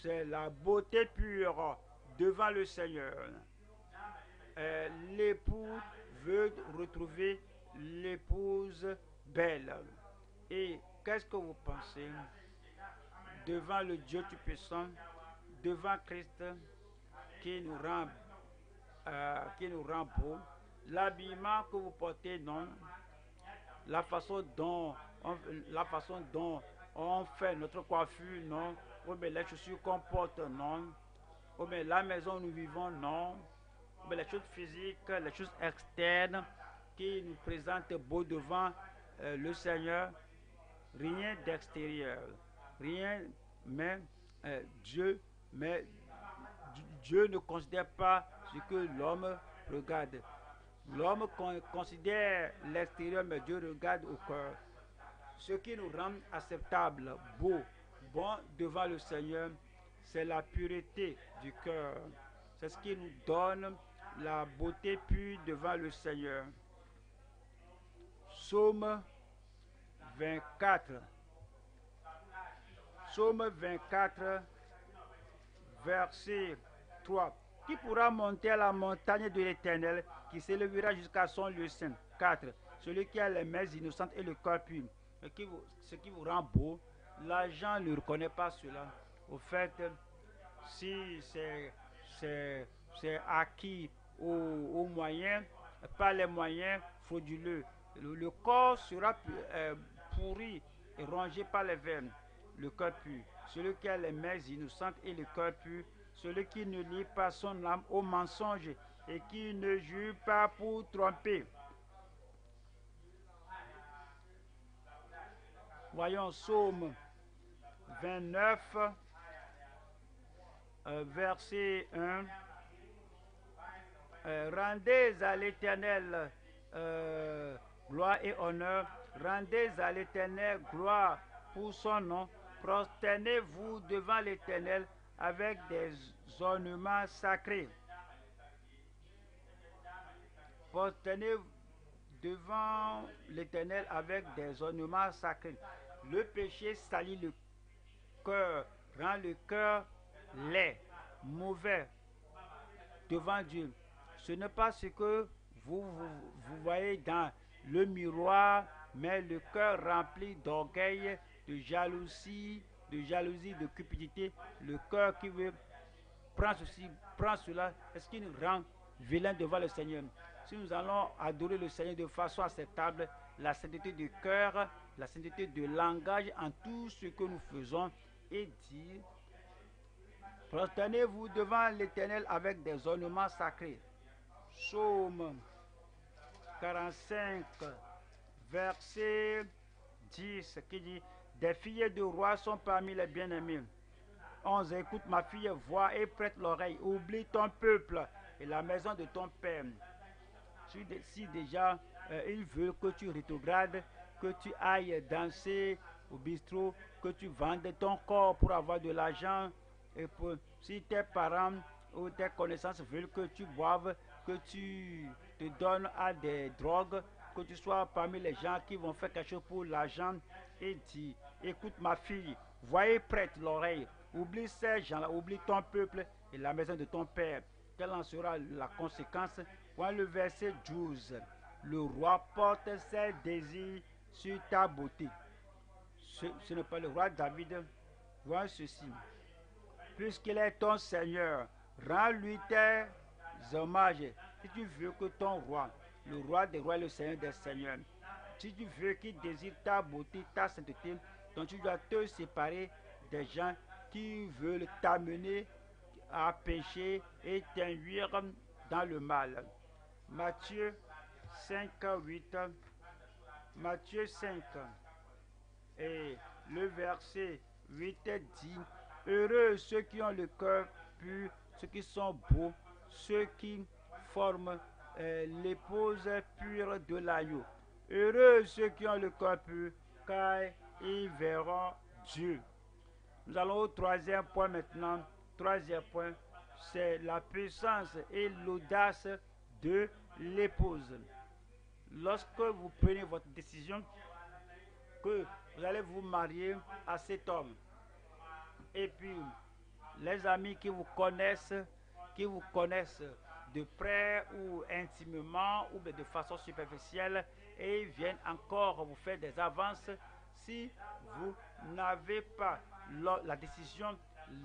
c'est la beauté pure devant le Seigneur. L'époux veut retrouver l'épouse belle. Et qu'est-ce que vous pensez devant le Dieu Tout-Puissant, devant Christ qui nous rend beau, l'habillement que vous portez, non, la façon dont on fait notre coiffure, non, ou bien les chaussures qu'on porte, non, ou bien la maison où nous vivons, non, ou bien les choses physiques, les choses externes qui nous présentent beau devant le Seigneur, rien d'extérieur, rien, mais Dieu ne considère pas ce que l'homme regarde. L'homme considère l'extérieur, mais Dieu regarde au cœur. Ce qui nous rend acceptable, beau, bon devant le Seigneur, c'est la pureté du cœur. C'est ce qui nous donne la beauté pure devant le Seigneur. Psaume 24. Psaume 24, verset 3. Qui pourra monter à la montagne de l'Éternel, qui s'élèvera jusqu'à son lieu saint? 4. Celui qui a les mains innocentes et le cœur pur. Ce qui vous rend beau, l'argent ne reconnaît pas cela. Au fait, si c'est acquis aux moyens, par les moyens frauduleux, le corps sera pourri et rongé par les veines. Le cœur pur. Celui qui a les mains innocentes et le cœur pur, celui qui ne lie pas son âme au mensonge et qui ne jure pas pour tromper. Voyons Psaume 29, verset 1. Rendez à l'Éternel gloire et honneur. Rendez à l'Éternel gloire pour son nom. Prosternez-vous devant l'Éternel avec des ornements sacrés. Prosternez-vous devant l'Éternel avec des ornements sacrés. Le péché salit le cœur, rend le cœur laid, mauvais devant Dieu. Ce n'est pas ce que vous voyez dans le miroir, mais le cœur rempli d'orgueil, de jalousie, de cupidité, le cœur qui veut prendre ceci, prendre cela, est-ce qu'il nous rend vilain devant le Seigneur? Si nous allons adorer le Seigneur de façon acceptable, la sainteté du cœur, la sainteté de langage en tout ce que nous faisons, et dire, prosternez-vous devant l'Éternel avec des ornements sacrés. Psaume 45, verset 10, qui dit, des filles de roi sont parmi les bien-aimés. 11. Écoute ma fille, vois et prête l'oreille. Oublie ton peuple et la maison de ton père. Si déjà il veut que tu rétrogrades, que tu ailles danser au bistrot, que tu vendes ton corps pour avoir de l'argent, et si tes parents ou tes connaissances veulent que tu boives, que tu te donnes à des drogues, que tu sois parmi les gens qui vont faire quelque chose pour l'argent, et dis, écoute ma fille, voyez prête l'oreille. Oublie ces gens-là, oublie ton peuple et la maison de ton père. Quelle en sera la conséquence? Voilà le verset 12. Le roi porte ses désirs sur ta beauté. Ce n'est pas le roi David. Voilà ceci. Puisqu'il est ton Seigneur, rends-lui tes hommages. Si tu veux que ton roi, le roi des rois, le Seigneur des seigneurs, si tu veux qu'il désire ta beauté, ta sainteté, donc tu dois te séparer des gens qui veulent t'amener à pécher et t'induire dans le mal. Matthieu 5, 8. Matthieu 5 et le verset 8 dit, heureux ceux qui ont le cœur pur, ceux qui sont beaux, ceux qui forment l'épouse pure de l'agneau. Heureux ceux qui ont le cœur pur, car ils verront Dieu. Nous allons au troisième point maintenant. Troisième point, c'est la puissance et l'audace de l'épouse. Lorsque vous prenez votre décision que vous allez vous marier à cet homme, et puis les amis qui vous connaissent de près ou intimement ou de façon superficielle, et ils viennent encore vous faire des avances, si vous n'avez pas la décision,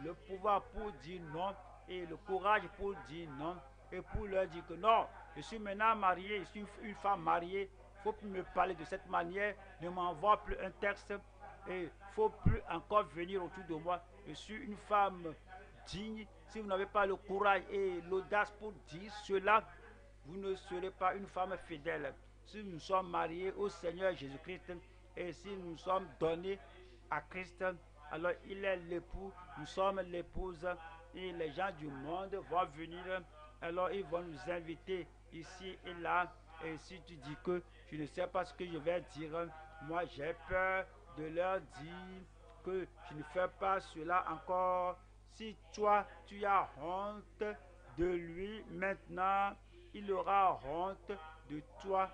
le pouvoir pour dire non et le courage pour dire non et pour leur dire que non, je suis maintenant marié, je suis une femme mariée, il ne faut plus me parler de cette manière, ne m'envoie plus un texte et il ne faut plus encore venir autour de moi, je suis une femme digne. Si vous n'avez pas le courage et l'audace pour dire cela, vous ne serez pas une femme fidèle. Si nous sommes mariés au Seigneur Jésus-Christ et si nous sommes donnés à Christ, alors il est l'époux, nous sommes l'épouse, et les gens du monde vont venir, alors ils vont nous inviter ici et là, et si tu dis que je ne sais pas ce que je vais dire, moi j'ai peur de leur dire que je ne fais pas cela encore. Si toi tu as honte de lui, maintenant il aura honte de toi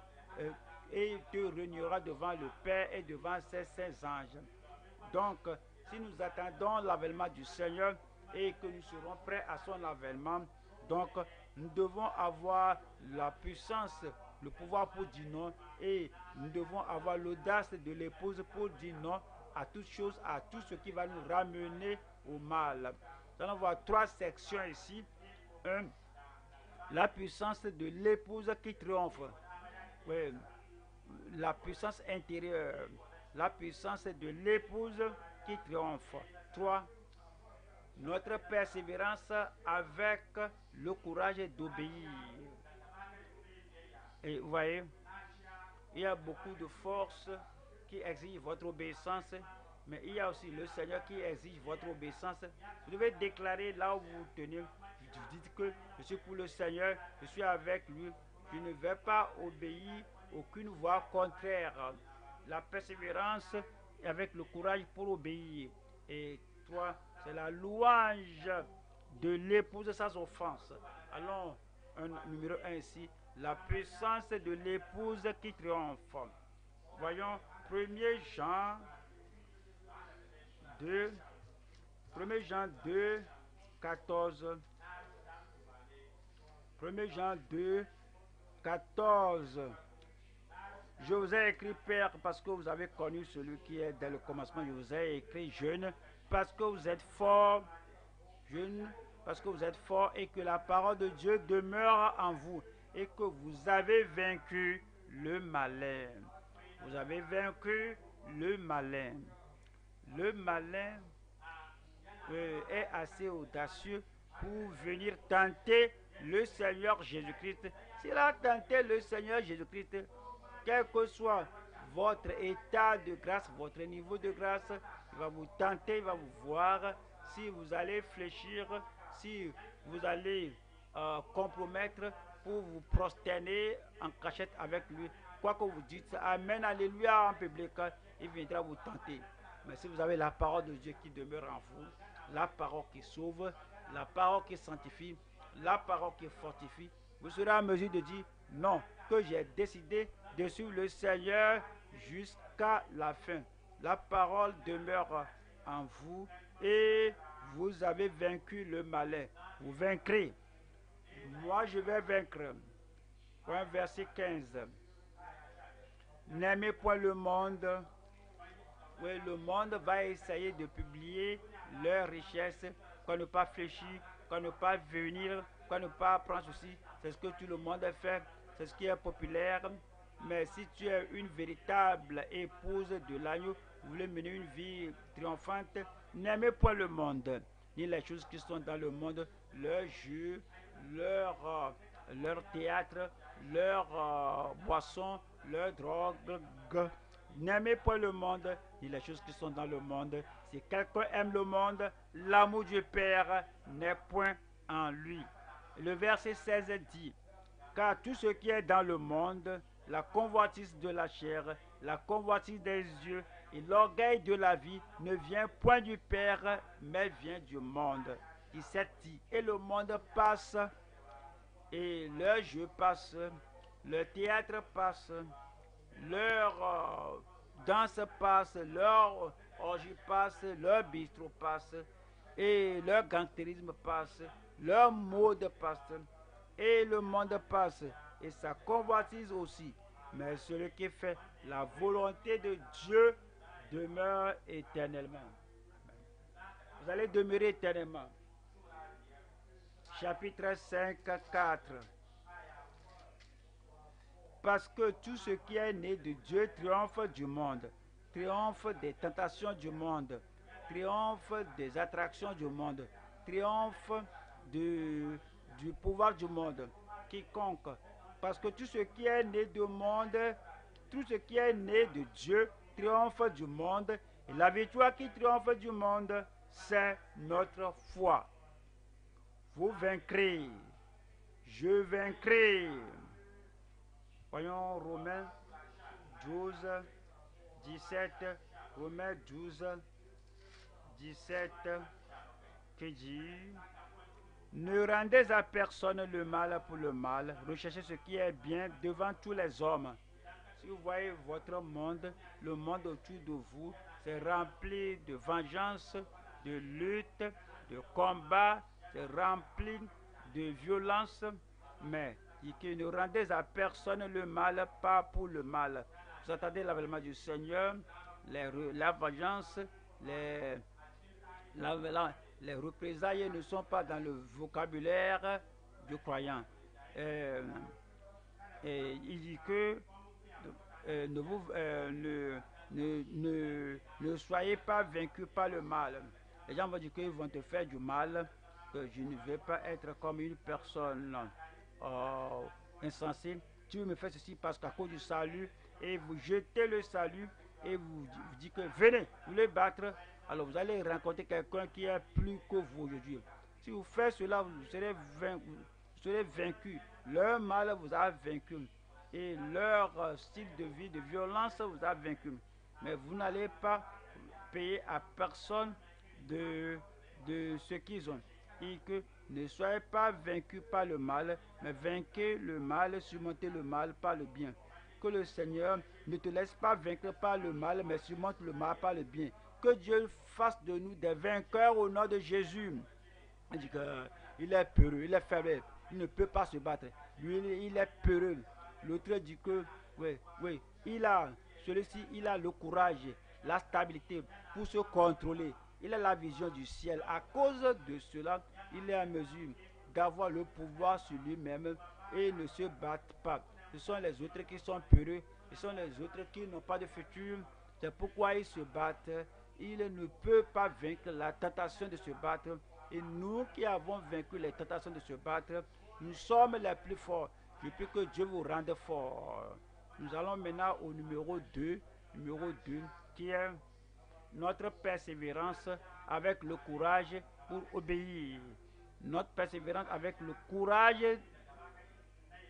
et il te réunira devant le Père et devant ses saints anges. Donc, si nous attendons l'avènement du Seigneur et que nous serons prêts à son avènement, donc nous devons avoir la puissance, le pouvoir pour dire non, et nous devons avoir l'audace de l'épouse pour dire non à toute chose, à tout ce qui va nous ramener au mal. Nous allons voir trois sections ici. 1. La puissance de l'épouse qui triomphe. Oui, la puissance intérieure. La puissance de l'épouse qui triomphe. 3. Notre persévérance avec le courage d'obéir. Et vous voyez, il y a beaucoup de forces qui exigent votre obéissance, mais il y a aussi le Seigneur qui exige votre obéissance. Vous devez déclarer là où vous vous tenez. Vous dites que je suis pour le Seigneur, je suis avec lui, je ne vais pas obéir aucune voix contraire. La persévérance et avec le courage pour obéir. Et toi, c'est la louange de l'épouse sans offense. Allons, numéro 1 ici, la puissance de l'épouse qui triomphe. Voyons, 1er Jean 2, 1er Jean 2, 14. 1er Jean 2, 14. Je vous ai écrit, Père, parce que vous avez connu celui qui est dès le commencement. Je vous ai écrit, jeune, parce que vous êtes fort, jeune, parce que vous êtes fort et que la parole de Dieu demeure en vous et que vous avez vaincu le malin. Vous avez vaincu le malin. Le malin est assez audacieux pour venir tenter le Seigneur Jésus-Christ. S'il a tenté le Seigneur Jésus-Christ, quel que soit votre état de grâce, votre niveau de grâce, il va vous tenter, il va vous voir si vous allez fléchir, si vous allez compromettre pour vous prosterner en cachette avec lui. Quoi que vous dites, Amen, Alléluia en public, il viendra vous tenter. Mais si vous avez la parole de Dieu qui demeure en vous, la parole qui sauve, la parole qui sanctifie, la parole qui fortifie, vous serez en mesure de dire non, que j'ai décidé de suivre le Seigneur jusqu'à la fin. La parole demeure en vous et vous avez vaincu le malin. Vous vaincrez. Moi, je vais vaincre. Verset 15. N'aimez point le monde. Oui, le monde va essayer de publier leurs richesses, qu'on ne pas fléchir, qu'on ne pas venir, qu'on ne pas prendre ceci. C'est ce que tout le monde fait, c'est ce qui est populaire. Mais si tu es une véritable épouse de l'agneau, vous voulez mener une vie triomphante, n'aimez point le monde, ni les choses qui sont dans le monde, leurs jeux, leur théâtre, leurs boissons, leurs drogues. N'aimez pas le monde, ni les choses qui sont dans le monde. Si quelqu'un aime le monde, l'amour du Père n'est point en lui. Le verset 16 dit, car tout ce qui est dans le monde, la convoitise de la chair, la convoitise des yeux et l'orgueil de la vie ne vient point du Père, mais vient du monde. 17 dit, et le monde passe, et leur jeu passe, le théâtre passe, leur danse passe, leur orgie passe, leur bistrot passe, et leur gangsterisme passe, leur mode passe, et le monde passe, et sa convoitise aussi. Mais celui qui fait la volonté de Dieu demeure éternellement. Vous allez demeurer éternellement. Chapitre 5, 4. Parce que tout ce qui est né de Dieu triomphe du monde, triomphe des tentations du monde, triomphe des attractions du monde, triomphe du pouvoir du monde. Quiconque, parce que tout ce qui est né du monde, tout ce qui est né de Dieu triomphe du monde, et la victoire qui triomphe du monde, c'est notre foi. Vous vaincrez, je vaincrai. Voyons Romains 12, 17, Romains 12, 17, qui dit, ne rendez à personne le mal pour le mal, recherchez ce qui est bien devant tous les hommes. Si vous voyez votre monde, le monde autour de vous, c'est rempli de vengeance, de lutte, de combat, c'est rempli de violence, mais que ne rendez à personne le mal, pas pour le mal. Vous attendez l'avènement du Seigneur, la vengeance, les représailles ne sont pas dans le vocabulaire du croyant. Et il dit que ne soyez pas vaincus par le mal. Les gens vont dire qu'ils vont te faire du mal, que je ne vais pas être comme une personne insensée. Tu me fais ceci parce qu'à cause du salut, et vous jetez le salut, et vous dites que venez, vous les battre. Alors vous allez rencontrer quelqu'un qui est plus que vous aujourd'hui. Si vous faites cela, vous serez vaincu. Leur mal vous a vaincu. et leur style de vie de violence vous a vaincu. Mais vous n'allez pas payer à personne de ce qu'ils ont. Et que ne soyez pas vaincus par le mal, mais vainquez le mal, surmontez le mal par le bien. Que le Seigneur ne te laisse pas vaincre par le mal, mais surmonte le mal par le bien. Que Dieu fasse de nous des vainqueurs au nom de Jésus. Il dit qu'il est peureux, il est faible, il ne peut pas se battre. Lui, il est peureux. L'autre dit que, oui, celui-ci, il a le courage, la stabilité pour se contrôler. Il a la vision du ciel. À cause de cela, il est en mesure d'avoir le pouvoir sur lui-même et ne se bat pas. Ce sont les autres qui sont peureux, ce sont les autres qui n'ont pas de futur. C'est pourquoi ils se battent. Il ne peut pas vaincre la tentation de se battre. Et nous qui avons vaincu les tentations de se battre, nous sommes les plus forts. Je prie que Dieu vous rende fort. Nous allons maintenant au numéro 2, qui est notre persévérance avec le courage pour obéir. Notre persévérance avec le courage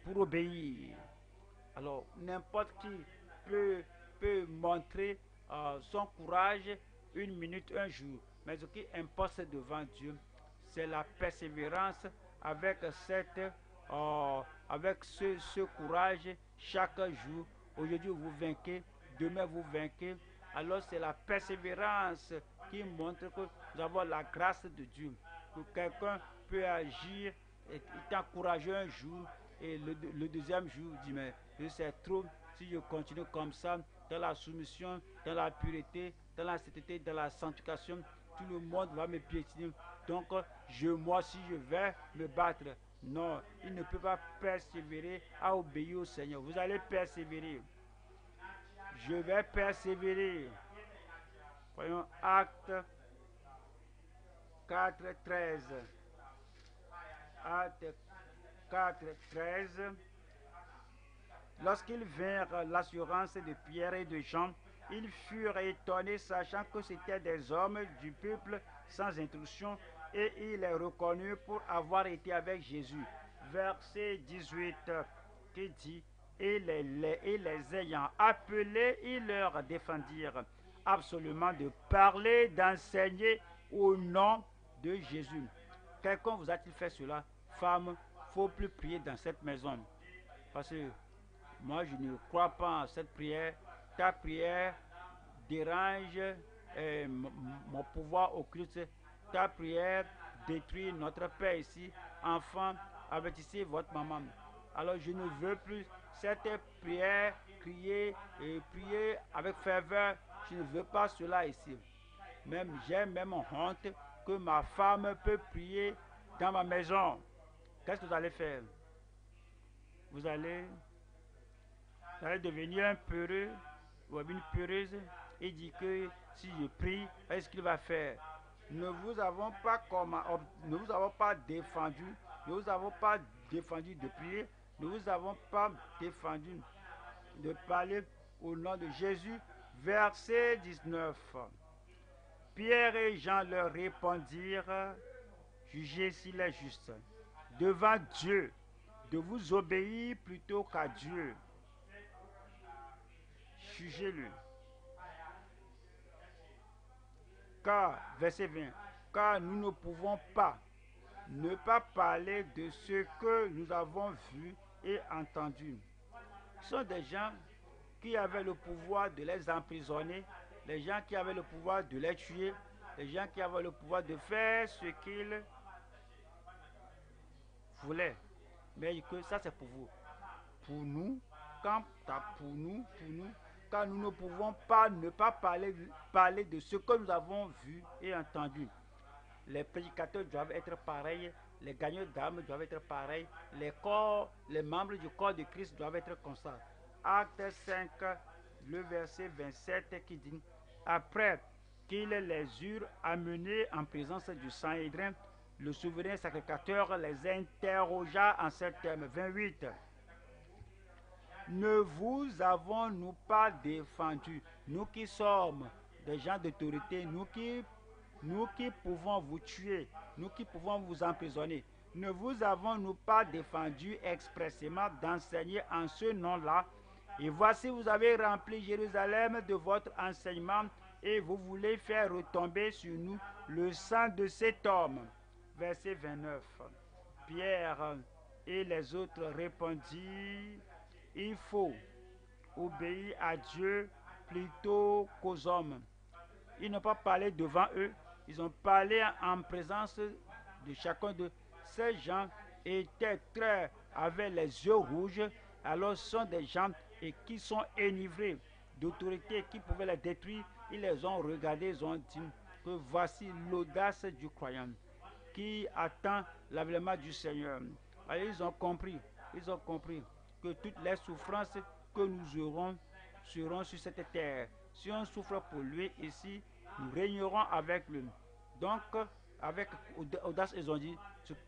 pour obéir. Alors, n'importe qui peut montrer son courage une minute, un jour. Mais ce qui importe devant Dieu, c'est la persévérance avec ce courage chaque jour. Aujourd'hui, vous vainquez, demain, vous vainquez. Alors, c'est la persévérance qui montre que nous avons la grâce de Dieu. Que quelqu'un peut agir, et étant courageux un jour, et le deuxième jour, dit, mais c'est trop, si je continue comme ça, dans la soumission, dans la pureté, dans la sainteté, dans la sanctification, tout le monde va me piétiner. Donc, moi aussi, je vais me battre. Non, il ne peut pas persévérer à obéir au Seigneur. Vous allez persévérer. Je vais persévérer. Voyons, Acte 4, 13. Acte 4, 13. Lorsqu'ils vinrent l'assurance de Pierre et de Jean, ils furent étonnés, sachant que c'étaient des hommes du peuple sans instruction, et ils les reconnurent pour avoir été avec Jésus. Verset 18 qui dit, et les ayant appelés, ils leur défendirent absolument de parler, d'enseigner au nom de Jésus. Quelqu'un vous a-t-il fait cela? Femme, il ne faut plus prier dans cette maison. Parce que moi, je ne crois pas en cette prière. Ta prière dérange mon pouvoir occulte. Ta prière détruit notre Père ici. Enfant, avertissez votre maman. Alors, je ne veux plus cette prière, crier et prier avec ferveur. Je ne veux pas cela ici. J'ai même honte que ma femme peut prier dans ma maison. Qu'est-ce que vous allez faire? Vous allez devenir un peureux ou une peureuse et dire que si je prie, qu'est-ce qu'il va faire? Nous vous avons pas défendu, nous vous avons pas défendu de prier, nous vous avons pas défendu de parler au nom de Jésus. Verset 19. Pierre et Jean leur répondirent, jugez s'il est juste devant Dieu de vous obéir plutôt qu'à Dieu. Jugez-le. Car, verset 20, car nous ne pouvons pas ne pas parler de ce que nous avons vu et entendu. Ce sont des gens qui avaient le pouvoir de les emprisonner, les gens qui avaient le pouvoir de les tuer, les gens qui avaient le pouvoir de faire ce qu'ils voulaient. Mais que ça c'est pour vous. Pour nous, quand nous ne pouvons pas ne pas parler de ce que nous avons vu et entendu. Les prédicateurs doivent être pareils, les gagnants d'âmes doivent être pareils, les membres du corps de Christ doivent être comme ça. Acte 5, le verset 27 qui dit, après qu'ils les eurent amenés en présence du Sanhédrin, le souverain sacrificateur les interrogea en ces termes. 28. Ne vous avons-nous pas défendu, nous qui sommes des gens d'autorité, nous qui pouvons vous tuer, nous qui pouvons vous emprisonner, ne vous avons-nous pas défendu expressément d'enseigner en ce nom-là? Et voici, vous avez rempli Jérusalem de votre enseignement et vous voulez faire retomber sur nous le sang de cet homme. Verset 29. Pierre et les autres répondirent, il faut obéir à Dieu plutôt qu'aux hommes. Ils n'ont pas parlé devant eux, ils ont parlé en présence de chacun de ces gens étaient très avec les yeux rouges, alors ce sont des gens et qui sont enivrés d'autorité qui pouvaient les détruire. Ils les ont regardés, ils ont dit que voici l'audace du croyant qui attend l'avènement du Seigneur. Alors ils ont compris que toutes les souffrances que nous aurons seront sur cette terre. Si on souffre pour lui ici, nous régnerons avec lui. Donc, avec audace, ils ont dit,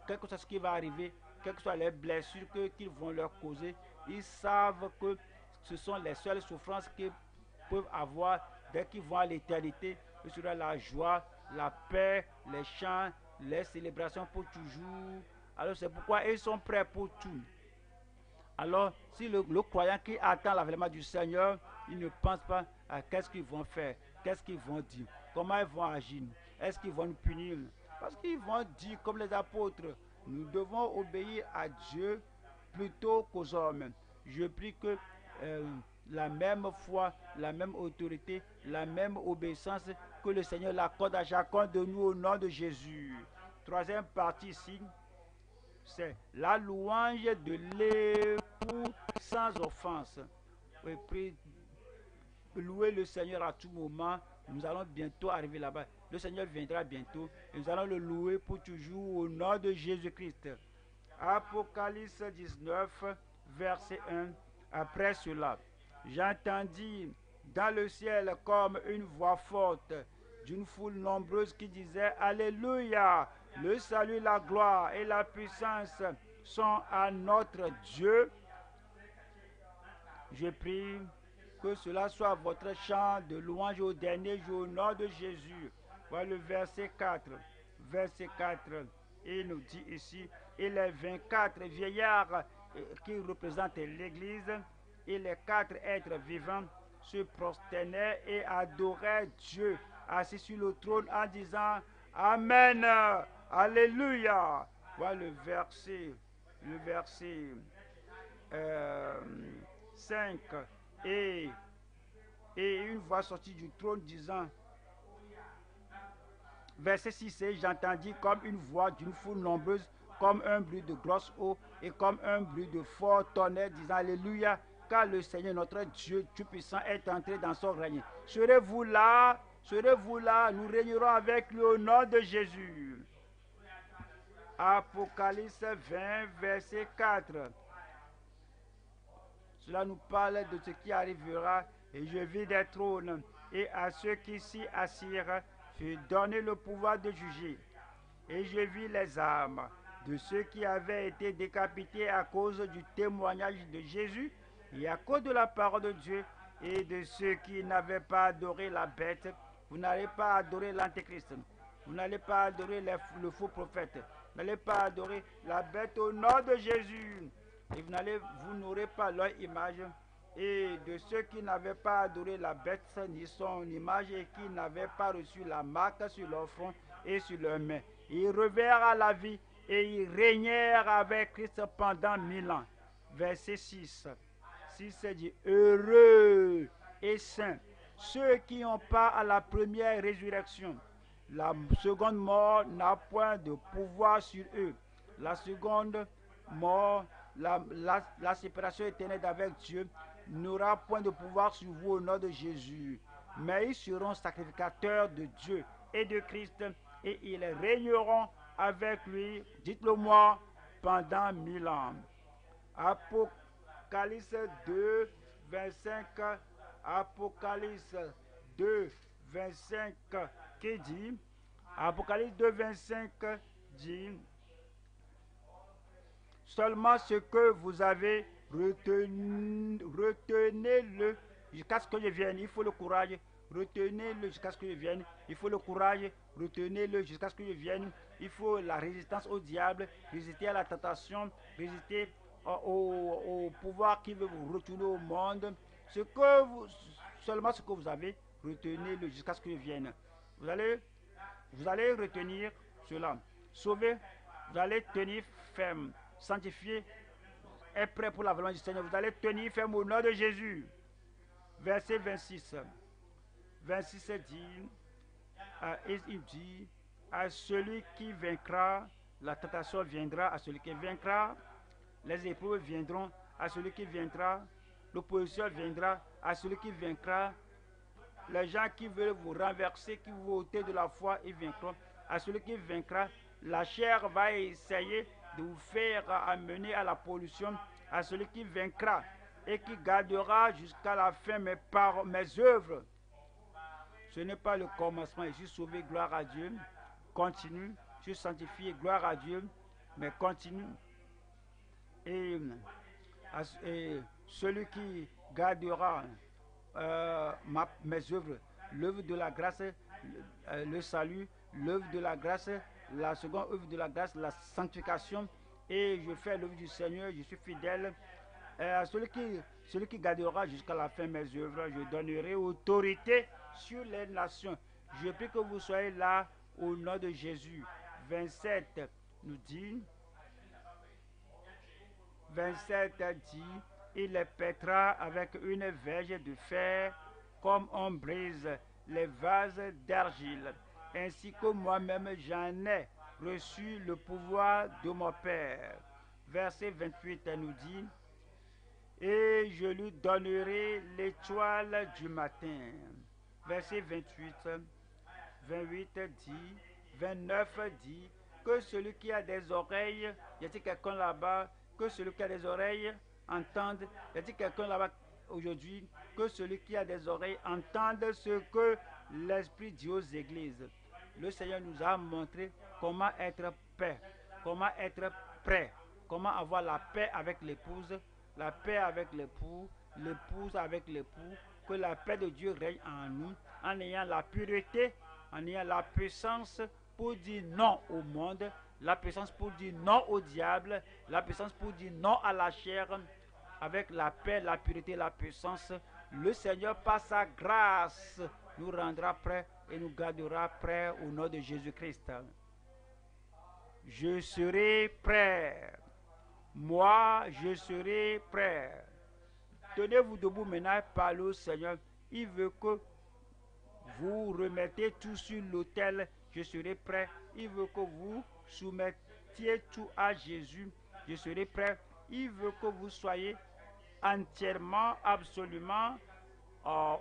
quel que soit ce qui va arriver, quelles que soient les blessures qu'ils vont leur causer, ils savent que ce sont les seules souffrances qu'ils peuvent avoir dès qu'ils vont à l'éternité. Ce sera la joie, la paix, les chants, les célébrations pour toujours. Alors c'est pourquoi ils sont prêts pour tout. Alors, si le croyant qui attend l'avènement du Seigneur, il ne pense pas à qu'est-ce qu'ils vont faire, qu'est-ce qu'ils vont dire, comment ils vont agir, est-ce qu'ils vont nous punir. Parce qu'ils vont dire comme les apôtres, nous devons obéir à Dieu plutôt qu'aux hommes. Je prie que la même foi, la même autorité, la même obéissance, que le Seigneur l'accorde à chacun de nous au nom de Jésus. Troisième partie ici, c'est la louange de l'époux sans offense. Oui, louer le Seigneur à tout moment. Nous allons bientôt arriver là-bas. Le Seigneur viendra bientôt et nous allons le louer pour toujours au nom de Jésus-Christ. Apocalypse 19, verset 1. Après cela, j'entendis dans le ciel comme une voix forte d'une foule nombreuse qui disait Alléluia, le salut, la gloire et la puissance sont à notre Dieu. Je prie que cela soit votre chant de louange au dernier jour au nom de Jésus. Voilà le verset 4. Verset 4, il nous dit ici, et les 24 vieillards qui représentent l'Église et les 4 êtres vivants se prosternaient et adoraient Dieu assis sur le trône en disant Amen, Alléluia. Voilà le verset 5. Et une voix sortit du trône disant, verset 6, j'entendis comme une voix d'une foule nombreuse, comme un bruit de grosse eau et comme un bruit de fort tonnerre disant Alléluia, car le Seigneur notre Dieu Tout-Puissant est entré dans son règne. Serez-vous là? Serez-vous là? Nous régnerons avec lui au nom de Jésus. Apocalypse 20, verset 4. Cela nous parle de ce qui arrivera. Et je vis des trônes, et à ceux qui s'y assirent fut donné le pouvoir de juger. Et je vis les âmes de ceux qui avaient été décapités à cause du témoignage de Jésus et à cause de la parole de Dieu, et de ceux qui n'avaient pas adoré la bête. Vous n'allez pas adorer l'antéchrist, vous n'allez pas adorer le faux prophète, vous n'allez pas adorer la bête au nom de Jésus, et vous n'aurez pas leur image. Et de ceux qui n'avaient pas adoré la bête ni son image et qui n'avaient pas reçu la marque sur leur front et sur leurs mains. Ils revinrent à la vie et ils régnèrent avec Christ pendant 1000 ans. Verset 6. 6 dit, heureux et saints, ceux qui ont part à la première résurrection. La seconde mort n'a point de pouvoir sur eux. La seconde mort, la séparation éternelle avec Dieu, n'aura point de pouvoir sur vous au nom de Jésus. Mais ils seront sacrificateurs de Dieu et de Christ, et ils régneront avec lui, dites-le moi, pendant 1000 ans. Apocalypse 2, 25, Apocalypse 2, 25, qui dit, Apocalypse 2, 25 dit, seulement ce que vous avez retenez-le jusqu'à ce que je vienne. Il faut le courage. Retenez-le jusqu'à ce que je vienne. Il faut le courage. Retenez-le jusqu'à ce que je vienne. Il faut la résistance au diable, résister à la tentation, résister au pouvoir qui veut vous retourner au monde. Seulement ce que vous avez, retenez-le jusqu'à ce qu'il vienne. Vous allez retenir cela. Sauvé, vous allez tenir ferme. Sanctifié, est prêt pour la volonté du Seigneur. Vous allez tenir ferme au nom de Jésus. Verset 26. 26 dit, il dit, à celui qui vaincra, la tentation viendra, à celui qui vaincra, les épreuves viendront, à celui qui vaincra, l'opposition viendra, à celui qui vaincra, les gens qui veulent vous renverser, qui vous ôter de la foi, ils vaincront. À celui qui vaincra, la chair va essayer de vous faire amener à la pollution. À celui qui vaincra et qui gardera jusqu'à la fin par mes œuvres. Ce n'est pas le commencement. Je suis sauvé, gloire à Dieu. Continue. Je suis sanctifié, gloire à Dieu. Mais continue. Et celui qui gardera mes œuvres, l'œuvre de la grâce, le salut, l'œuvre de la grâce, la seconde œuvre de la grâce, la sanctification, et je fais l'œuvre du Seigneur, je suis fidèle. Celui qui gardera jusqu'à la fin mes œuvres, je donnerai autorité sur les nations. Je prie que vous soyez là au nom de Jésus. 27 nous dit, 27 dit, il les pètera avec une verge de fer, comme on brise les vases d'argile, ainsi que moi-même j'en ai reçu le pouvoir de mon Père. Verset 28 nous dit, et je lui donnerai l'étoile du matin. Verset 28, 28 dit, 29 dit, que celui qui a des oreilles, y a-t-il quelqu'un là-bas, que celui qui a des oreilles entende, y a-t-il quelqu'un là-bas aujourd'hui, que celui qui a des oreilles entende ce que l'Esprit dit aux églises. Le Seigneur nous a montré comment être paix, comment être prêt, comment avoir la paix avec l'épouse, la paix avec l'époux, l'épouse avec l'époux, que la paix de Dieu règne en nous, en ayant la pureté, en ayant la puissance pour dire non au monde, la puissance pour dire non au diable, la puissance pour dire non à la chair, avec la paix, la pureté, la puissance. Le Seigneur, par sa grâce, nous rendra prêts et nous gardera prêts au nom de Jésus-Christ. Je serai prêt. Moi, je serai prêt. Tenez-vous debout maintenant, parlez au Seigneur. Il veut que vous remettez tout sur l'autel. Je serai prêt. Il veut que vous soumettiez tout à Jésus. Je serai prêt. Il veut que vous soyez entièrement, absolument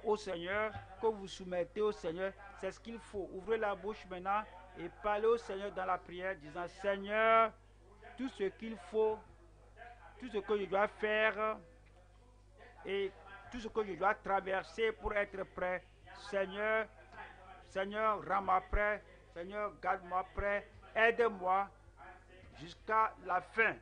au Seigneur, que vous soumettez au Seigneur. C'est ce qu'il faut. Ouvrez la bouche maintenant et parlez au Seigneur dans la prière, disant, Seigneur, tout ce qu'il faut, tout ce que je dois faire et tout ce que je dois traverser pour être prêt. Seigneur, Seigneur, rends-moi prêt. Seigneur, garde-moi prêt. Aide-moi jusqu'à la fin